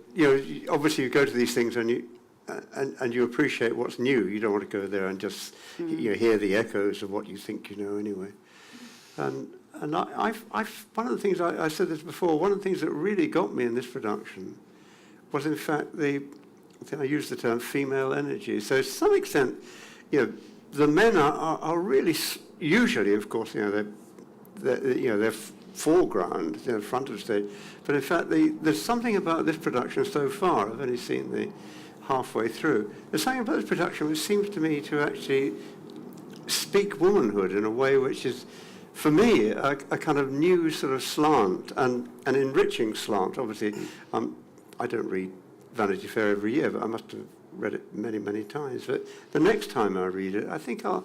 obviously you go to these things and you appreciate what's new. You don't want to go there and just hear the echoes of what you think you know anyway. And one of the things, I said this before, one of the things that really got me in this production was, in fact, I think I used the term female energy. So to some extent, the men are really, usually, of course, they're foreground, front of stage. But in fact, there's something about this production so far, I've only seen the halfway through, there's something about this production which seems to me to actually speak womanhood in a way which is, for me, a kind of new sort of slant and an enriching slant. Obviously, I don't read Vanity Fair every year, but I must have read it many, many times. But the next time I read it, I think I'll,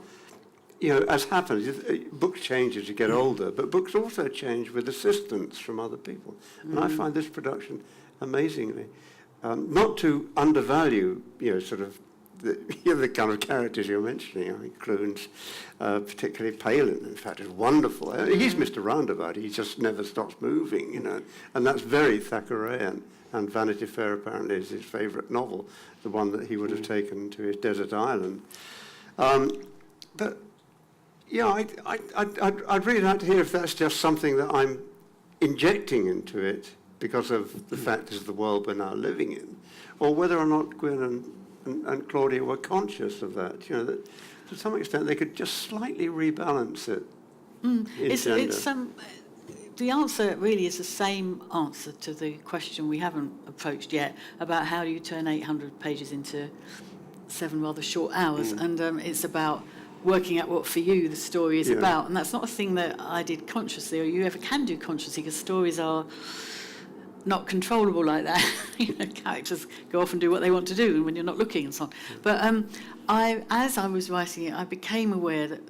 as happens, books change as you get older, but books also change with assistance from other people. And I find this production amazingly, not to undervalue, sort of, the kind of characters you're mentioning. Clunes, particularly Palin, in fact, is wonderful. He's Mr. Roundabout. He just never stops moving, and that's very Thackerayan. And Vanity Fair apparently is his favourite novel, the one that he would have taken to his desert island. But Yeah, I'd really like to hear if that's just something that I'm injecting into it because of the fact this is the world we're now living in, or whether or not Gwyn and Claudia were conscious of that, you know, that to some extent they could just slightly rebalance it.
It's the answer really is the same answer to the question we haven't approached yet about how do you turn 800 pages into 7 rather short hours, and it's about working out what for you the story is about, and that's not a thing that I did consciously or you ever can do consciously, because stories are not controllable like that. You know, characters go off and do what they want to do when you're not looking and so on. But as I was writing it, I became aware that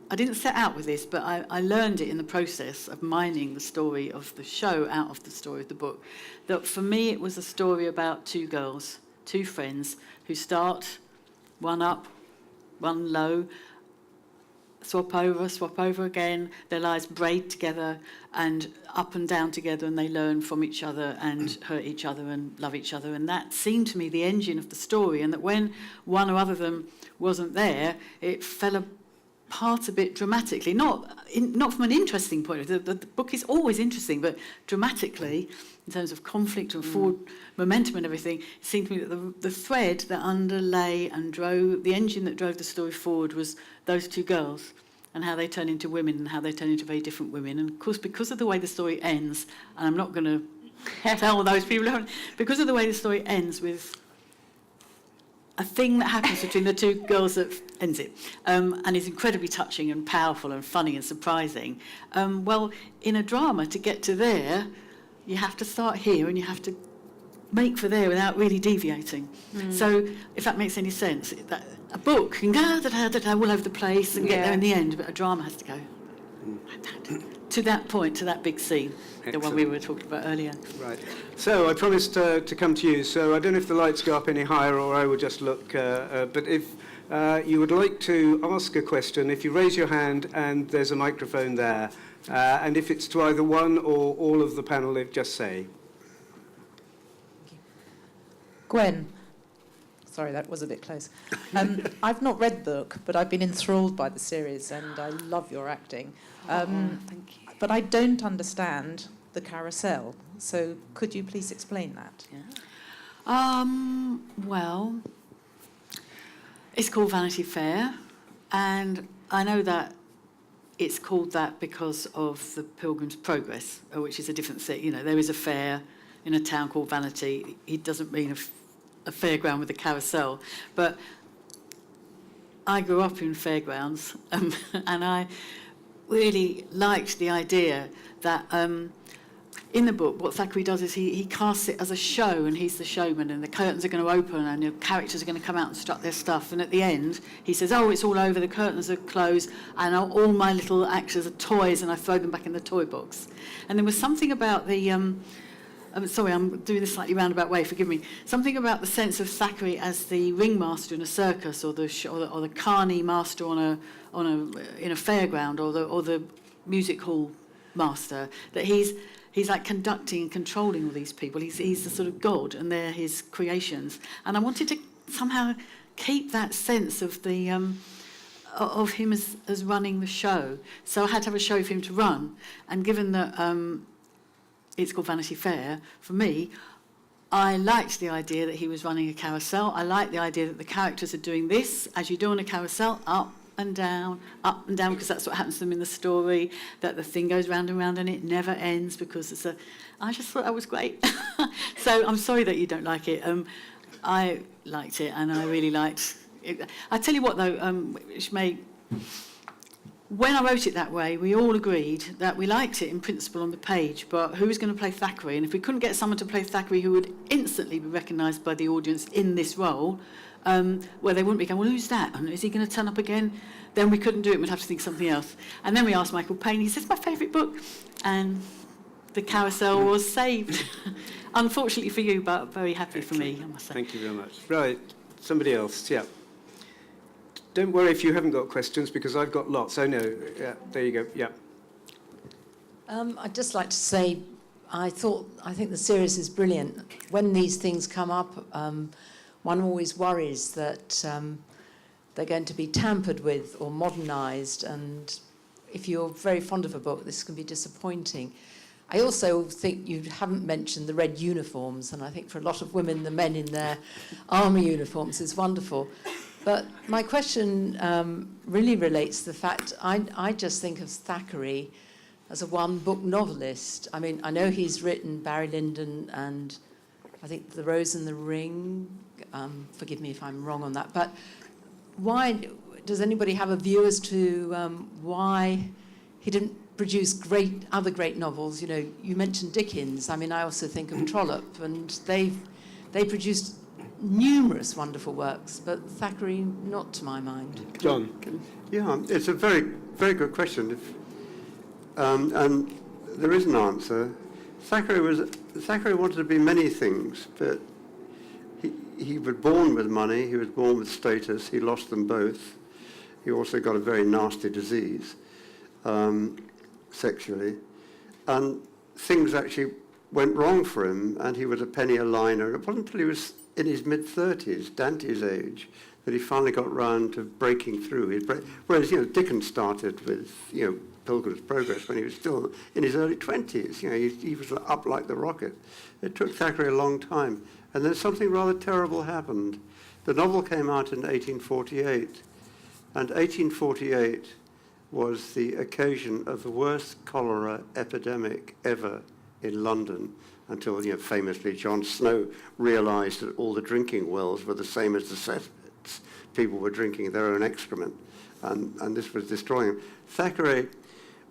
I didn't set out with this, but I learned it in the process of mining the story of the show out of the story of the book, that for me it was a story about 2 girls, 2 friends, who start one up, one low, swap over again, their lives braid together and up and down together, and they learn from each other and hurt each other and love each other. And that seemed to me the engine of the story, and that when one or other of them wasn't there, it fell apart a bit dramatically. Not from an interesting point of view. The book is always interesting, but dramatically, in terms of conflict and forward momentum and everything, it seemed to me that the thread that underlay and drove, the engine that drove the story forward was those 2 girls and how they turn into women and how they turn into very different women. And of course, because of the way the story ends, and I'm not going to tell those people, because of the way the story ends with a thing that happens between the 2 girls that ends it, and is incredibly touching and powerful and funny and surprising. Well, in a drama, to get to there, you have to start here and you have to make for there without really deviating. So, if that makes any sense, a book can go all over the place and get there in the end, but a drama has to go to that point, to that big scene.
Excellent.
The one we were talking about earlier.
Right. So I promised to come to you. So I don't know if the lights go up any higher or I will just look. But if you would like to ask a question, if you raise your hand and there's a microphone there, and if it's to either one or all of the panel, just say.
Gwen. Sorry, that was a bit close. I've not read the book, but I've been enthralled by the series and I love your acting.
Thank you.
But I don't understand the carousel. So could you please explain that?
Well, it's called Vanity Fair, and I know that it's called that because of the Pilgrim's Progress, which is a different thing. You know, there is a fair in a town called Vanity. It doesn't mean a fairground with a carousel, but I grew up in fairgrounds, and I really liked the idea that in the book, what Thackeray does is he casts it as a show, and he's the showman, and the curtains are going to open, and the characters are going to come out and strut their stuff, and at the end, he says, oh, it's all over, the curtains are closed, and all my little actors are toys, and I throw them back in the toy box. And there was something about the... sorry, I'm doing this slightly roundabout way, forgive me. Something about the sense of Thackeray as the ringmaster in a circus, or the carny master in a fairground, or the music hall master, that he's like conducting and controlling all these people. He's the sort of god, and they're his creations. And I wanted to somehow keep that sense of the of him as running the show. So I had to have a show for him to run. And given that it's called Vanity Fair, for me, I liked the idea that he was running a carousel. I liked the idea that the characters are doing this, as you do on a carousel, up and down, because that's what happens to them in the story, that the thing goes round and round and it never ends because I just thought that was great. So I'm sorry that you don't like it. I liked it, and I really liked it. I tell you what, though, when I wrote it that way, we all agreed that we liked it in principle on the page, but who was going to play Thackeray? And if we couldn't get someone to play Thackeray who would instantly be recognised by the audience in this role, where they wouldn't be going, well, who's that? And is he going to turn up again? Then we couldn't do it. We'd have to think something else. And then we asked Michael Payne. He says, my favourite book. And the carousel was saved. Unfortunately for you, but very happy for me, I must say.
Thank you very much. Right, somebody else, yeah. Don't worry if you haven't got questions, because I've got lots. I know. Yeah, there you go. Yeah.
I'd just like to say, I think the series is brilliant. When these things come up, one always worries that they're going to be tampered with or modernised, and if you're very fond of a book, this can be disappointing. I also think you haven't mentioned the red uniforms, and I think for a lot of women, the men in their army uniforms is wonderful. But my question really relates to the fact I just think of Thackeray as a one-book novelist. I mean, I know he's written Barry Lyndon and I think The Rose and the Ring. Forgive me if I'm wrong on that. But why does anybody have a view as to why he didn't produce other great novels? You know, you mentioned Dickens. I mean, I also think of Trollope, and they produced numerous wonderful works, but Thackeray, not to my mind.
John?
Yeah, it's a very, very good question. And there is an answer. Thackeray wanted to be many things, but he was born with money, he was born with status, he lost them both. He also got a very nasty disease, sexually. And things actually went wrong for him, and he was a penny a liner. It wasn't until he was in his mid-30s, Dante's age, that he finally got round to breaking through. Whereas, Dickens started with, Pilgrim's Progress when he was still in his early 20s. He was up like the rocket. It took Thackeray a long time. And then something rather terrible happened. The novel came out in 1848, and 1848 was the occasion of the worst cholera epidemic ever in London, until, famously John Snow realised that all the drinking wells were the same as the cesspits. People were drinking their own excrement, and this was destroying him. Thackeray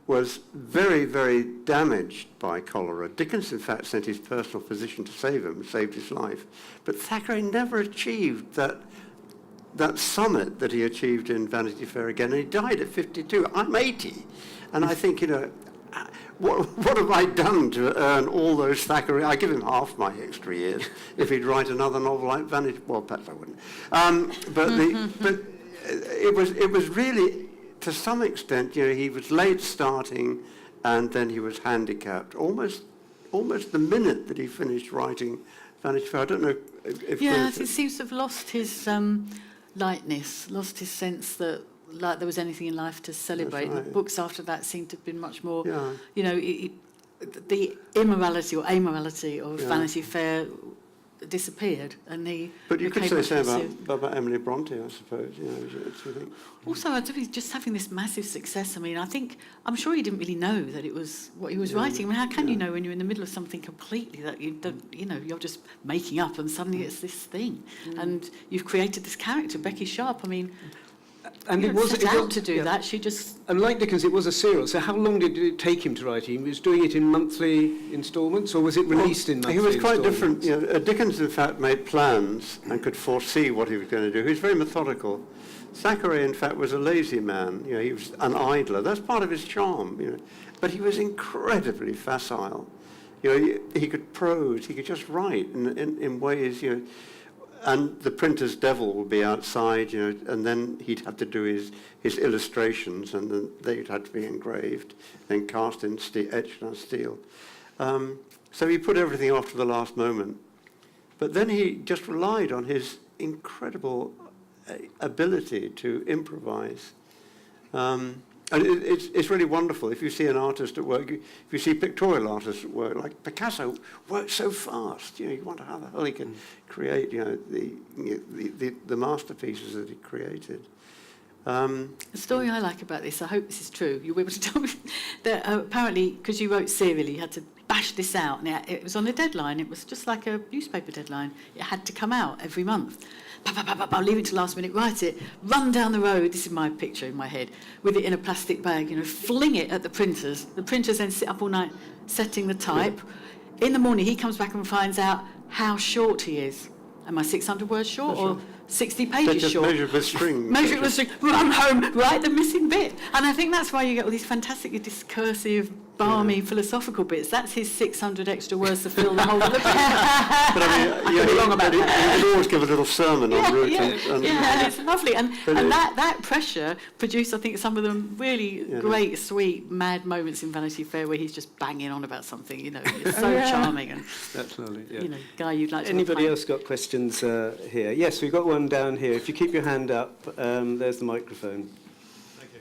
was very, very damaged by cholera. Dickens, in fact, sent his personal physician to save him, saved his life. But Thackeray never achieved that summit that he achieved in Vanity Fair again, and he died at 52. I'm 80, and I think, what have I done to earn all those Thackeray? I give him half my extra years if he'd write another novel like Vanity. Well, perhaps I wouldn't. But it was really, to some extent, he was late starting, and then he was handicapped almost the minute that he finished writing Vanity Fair. I don't know if
it seems to have lost his lightness, lost his sense that there was anything in life to celebrate.
Right.
The books after that seem to have been much more,
Yeah.
The immorality or amorality of Vanity Fair disappeared, and he.
But you could
became
say
much
about Emily Bronte, I suppose.
Also, I think just having this massive success. I mean, I'm sure he didn't really know that it was what he was writing. I mean, how can you know when you're in the middle of something completely that you don't, you're just making up, and suddenly it's this thing, and you've created this character, Becky Sharp. I mean.
And it was
out to do that. She just.
And like Dickens, it was a serial. So how long did it take him to write? He was doing it in monthly instalments, or was it released in monthly
He was quite
instalments?
different. Dickens, in fact, made plans and could foresee what he was going to do. He was very methodical. Thackeray, in fact, was a lazy man. He was an idler. That's part of his charm. But he was incredibly facile. He could prose. He could just write in ways. And the printer's devil would be outside, and then he'd have to do his illustrations, and then they'd have to be engraved, then cast in etched on steel. So he put everything off to the last moment. But then he just relied on his incredible ability to improvise. And it's really wonderful if you see an artist at work. If you see pictorial artists at work, like Picasso, works so fast. You wonder how the hell he can create, the masterpieces that he created.
The story I like about this, I hope this is true. You'll be able to tell me that apparently, because you wrote serially, you had to bash this out, and it was on a deadline. It was just like a newspaper deadline. It had to come out every month. I'll leave it to last minute, write it, run down the road, this is my picture in my head, with it in a plastic bag, fling it at the printers. The printers then sit up all night setting the type. Yeah. In the morning, he comes back and finds out how short he is. Am I 600 words short or 60 pages short?
Measure it with string.
Measure it with string, run home, write the missing bit. And I think that's why you get all these fantastic discursive balmy philosophical bits. That's his 600 extra words to fill the whole of the
But I mean, he can always give a little sermon on route.
And it's lovely. And
But
that pressure produced, I think, some of the really
Yeah.
great, sweet, mad moments in Vanity Fair where he's just banging on about something, you know. It's so charming and,
That's lovely. Yeah.
you know, guy you'd like to
Anybody
find.
else got questions here? Yes, we've got one down here. If you keep your hand up, there's the microphone.
Thank you.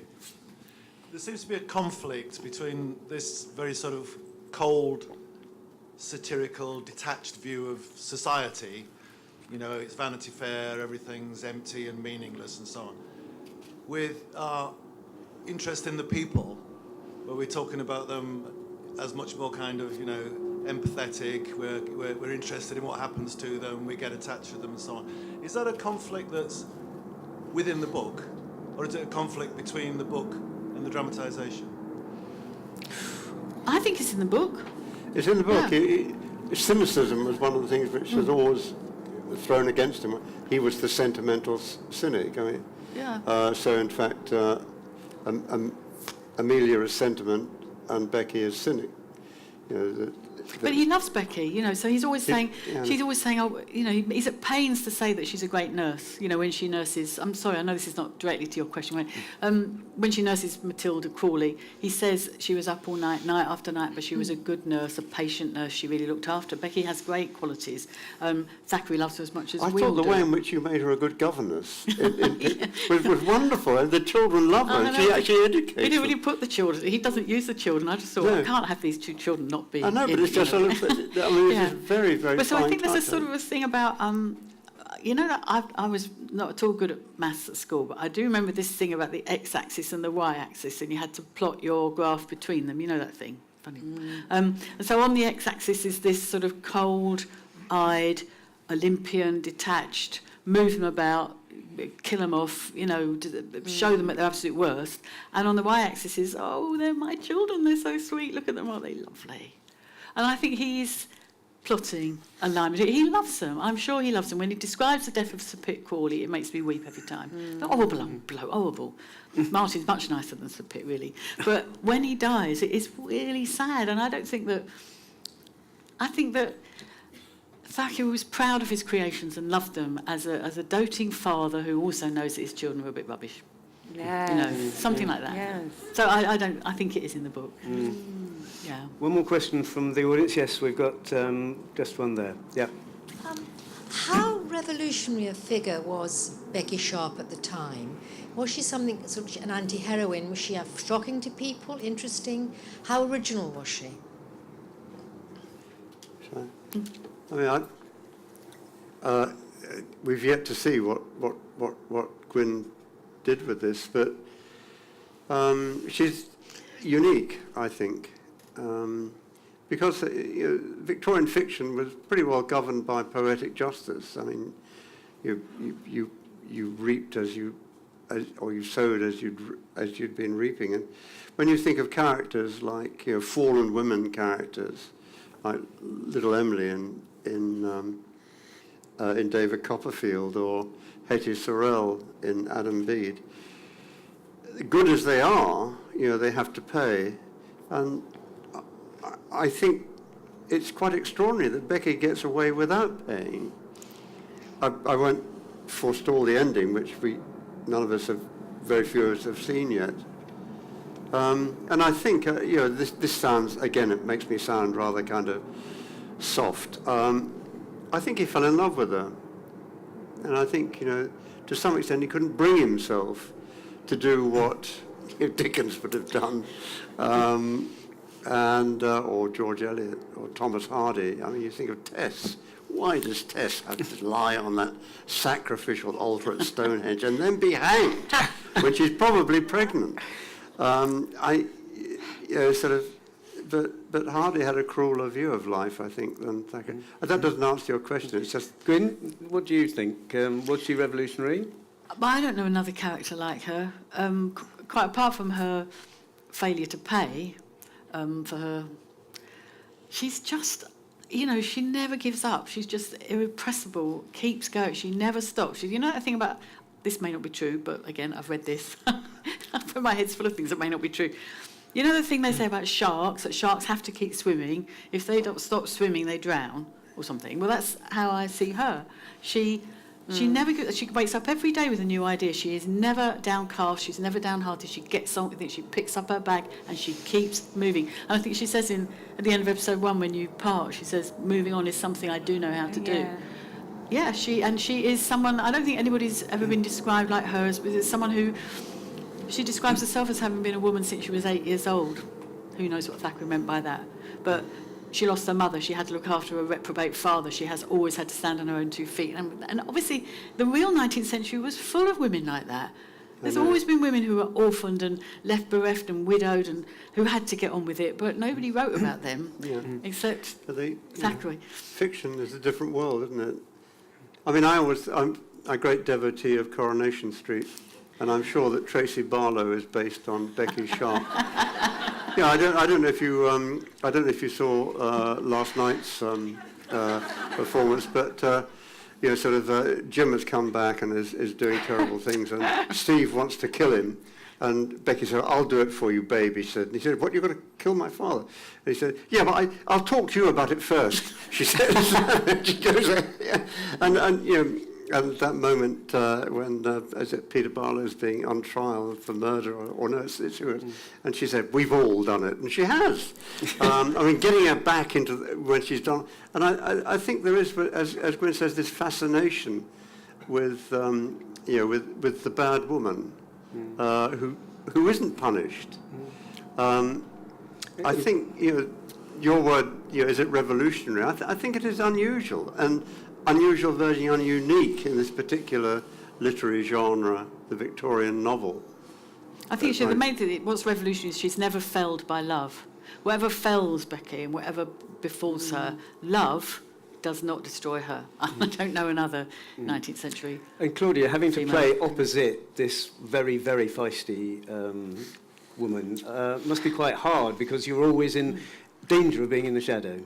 There seems to be a conflict between this very sort of cold, satirical, detached view of society. You know, it's Vanity Fair, everything's empty and meaningless and so on, with our interest in the people, where we're talking about them as much more kind of, you know, empathetic, we're interested in what happens to them, we get attached to them and so on. Is that a conflict that's within the book, or is it a conflict between the book and the dramatisation?
I think it's in the book.
It's in the book.
Yeah.
Cynicism was one of the things which was always thrown against him. He was the sentimental cynic. I mean,
Yeah.
so in fact, Amelia is sentiment and Becky is cynic. You know,
But he loves Becky, you know, so he's always saying,
yeah.
she's always saying, oh, you know, he's at pains to say that she's a great nurse, you know, when she nurses, I'm sorry, I know this is not directly to your question, right? When she nurses Matilda Crawley, he says she was up all night, night after night, but she was a good nurse, a patient nurse, she really looked after. Becky has great qualities. Zachary loves her as much as
I
we
thought
all
the
do.
way in which you made her a good governess was wonderful, and the children love her,
I
and
know.
she actually educates
He didn't
them.
really put the children, he doesn't use the children. I just thought,
No.
I can't have these two children not be
I know, but
in,
it's just
you know.
I mean,
Yeah.
it's very, very
But so I
fine
think there's a
touch,
sort of a thing about, you know, that I was not at all good at maths at school, but I do remember this thing about the x-axis and the y-axis, and you had to plot your graph between them. You know that thing? Funny. And so on the x-axis is this sort of cold-eyed, Olympian, detached, move them about, kill them off, you know, show them at their absolute worst. And on the y-axis is, oh, they're my children, they're so sweet, look at them, aren't they lovely? And I think he's plotting a line. He loves them. I'm sure he loves them. When he describes the death of Sir Pitt Crawley, it makes me weep every time. Horrible, horrible. Martin's much nicer than Sir Pitt, really. But when he dies, it is really sad. And I think that Thackeray was proud of his creations and loved them as a doting father who also knows that his children were a bit rubbish.
Yes.
You know, something like that.
Yes.
So I think it is in the book. Yeah.
One more question from the audience. Yes, we've got just one there. Yeah.
How revolutionary a figure was Becky Sharp at the time? Was she something sort of an anti-heroine? Was she shocking to people, interesting? How original was she?
I mean, we've yet to see what Gwyn did with this, but she's unique, I think, because Victorian fiction was pretty well governed by poetic justice. I mean, you reaped you sowed as you'd been reaping, and when you think of characters like fallen women characters, like Little Emily in David Copperfield or Hetty Sorrell in Adam Bede, good as they are, they have to pay, and I think it's quite extraordinary that Becky gets away without paying. I won't forestall the ending, which none of us have, very few of us have seen yet. And I think, this sounds, again, it makes me sound rather kind of soft. I think he fell in love with her. And I think, to some extent, he couldn't bring himself to do what Dickens would have done, or George Eliot, or Thomas Hardy. I mean, you think of Tess. Why does Tess have to lie on that sacrificial altar at Stonehenge and then be hanged when she's probably pregnant? But Hardy had a crueler view of life, I think, than Thackeray. That doesn't answer your question. It's just
Gwyn, what do you think? Was she revolutionary?
I don't know another character like her. Quite apart from her failure to pay for her, she's just, she never gives up. She's just irrepressible, keeps going. She never stops. The thing about, this may not be true, but again, I've read this. My head's full of things that may not be true. You know the thing they say about sharks, that sharks have to keep swimming. If they don't stop swimming, they drown or something. Well, that's how I see her. She wakes up every day with a new idea. She is never downcast. She's never downhearted. She gets something. She picks up her bag and she keeps moving. And I think she says at the end of episode 1, when you part, she says, "Moving on is something I do know how to do." Yeah, she is someone. I don't think anybody's ever been described like her as someone who. She describes herself as having been a woman since she was 8 years old. Who knows what Thackeray meant by that? But she lost her mother. She had to look after a reprobate father. She has always had to stand on her own 2 feet. And obviously, the real 19th century was full of women like that. There's always been women who were orphaned and left bereft and widowed and who had to get on with it, but nobody wrote about them except Thackeray.
Fiction is a different world, isn't it? I mean, I'm a great devotee of Coronation Street. And I'm sure that Tracy Barlow is based on Becky Sharp. I don't know if you saw last night's performance, but Jim has come back and is doing terrible things, and Steve wants to kill him, and Becky said, "I'll do it for you, babe." He said, "What, you're going to kill my father?" And he said, "Yeah, but I'll talk to you about it first." She says, she goes, And that moment when Peter Barlow's being on trial for murder or no, and she said, "We've all done it," and she has. Getting her back into when she's done, and I think there is, as Gwen says, this fascination with with the bad woman who isn't punished. I think your word, is it revolutionary? I think it is unusual and. Unusual, very unique in this particular literary genre, the Victorian novel.
I think the main thing, what's revolutionary is she's never felled by love. Whatever fells Becky and whatever befalls her, love does not destroy her. I don't know another 19th century.
And Claudia, having to play opposite this very, very feisty woman must be quite hard because you're always in danger of being in the shadow.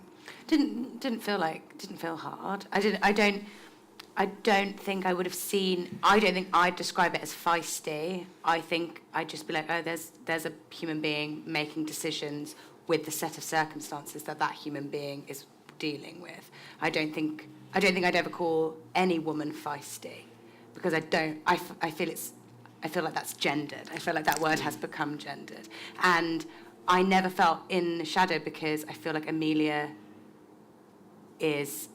Didn't feel hard. I don't think I would have seen. I don't think I'd describe it as feisty. I think I'd just be like, oh, there's a human being making decisions with the set of circumstances that human being is dealing with. I don't think I'd ever call any woman feisty, because I feel like that's gendered. I feel like that word has become gendered, and I never felt in the shadow because I feel like Amelia is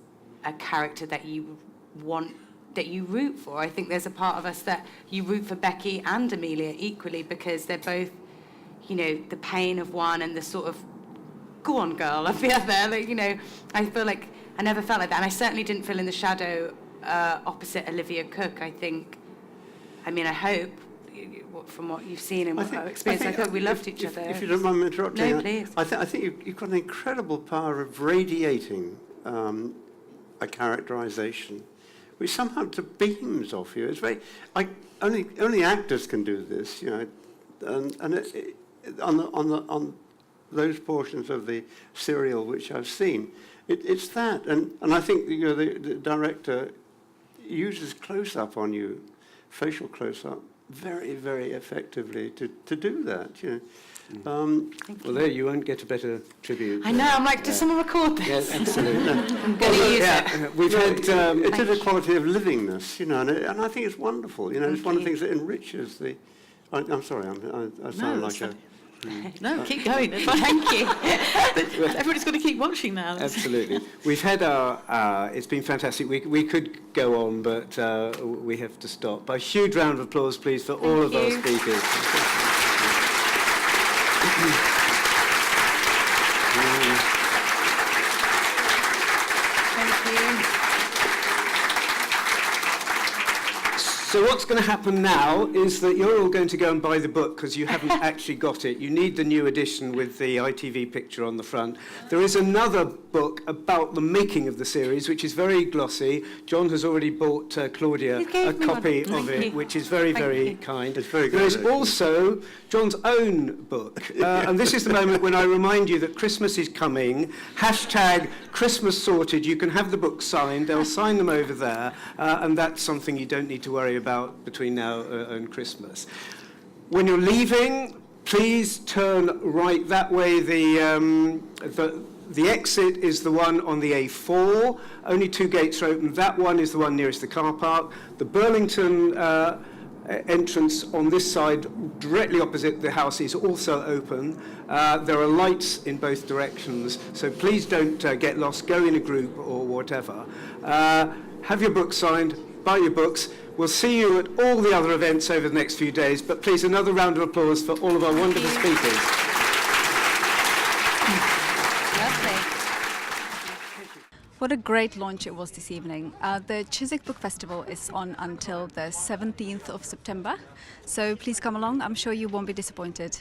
a character that you root for. I think there's a part of us that you root for Becky and Amelia equally, because they're both, the pain of one and the sort of go on girl of the other. Like, I feel like I never felt like that, and I certainly didn't feel in the shadow opposite Olivia Cook. I hope from what you've seen and what I've experienced, I thought we loved each other.
If you don't mind me interrupting,
no, please.
I think you've got an incredible power of radiating a characterization, which somehow beams off you. It's very only actors can do this, and on those portions of the serial which I've seen, it's that, and I think the director uses close up on you, facial close up, very, very effectively to do that.
Well, there you won't get a better tribute.
I know. I'm like, does someone record this?
Yes, absolutely.
I'm going to use it.
We've had
it is a quality of livingness, and I think it's wonderful. It's one of the things that enriches the. I'm sorry, I sound like a.
No, keep going.
Thank you.
Everybody's got to keep watching now.
Absolutely. We've had our. It's been fantastic. We could go on, but we have to stop. A huge round of applause, please, for all of our speakers. So what's going to happen now is that you're all going to go and buy the book because you haven't actually got it. You need the new edition with the ITV picture on the front. There is another book about the making of the series, which is very glossy. John has already bought Claudia a copy of it, which is very, very kind.
It's very good.
There is also John's own book. And this is the moment when I remind you that Christmas is coming. Hashtag Christmas sorted. You can have the book signed. They'll sign them over there. And that's something you don't need to worry about between now and Christmas. When you're leaving, Please turn right that way. The exit is the one on the A4. Only 2 gates are open. That one is the one nearest the car park. The Burlington entrance on this side, directly opposite the house, is also open. There are lights in both directions, so please don't get lost. Go in a group or whatever. Have your books signed, buy your books. We'll see you at all the other events over the next few days, but please, another round of applause for all of our wonderful speakers.
What a great launch it was this evening. The Chiswick Book Festival is on until the 17th of September, so please come along. I'm sure you won't be disappointed.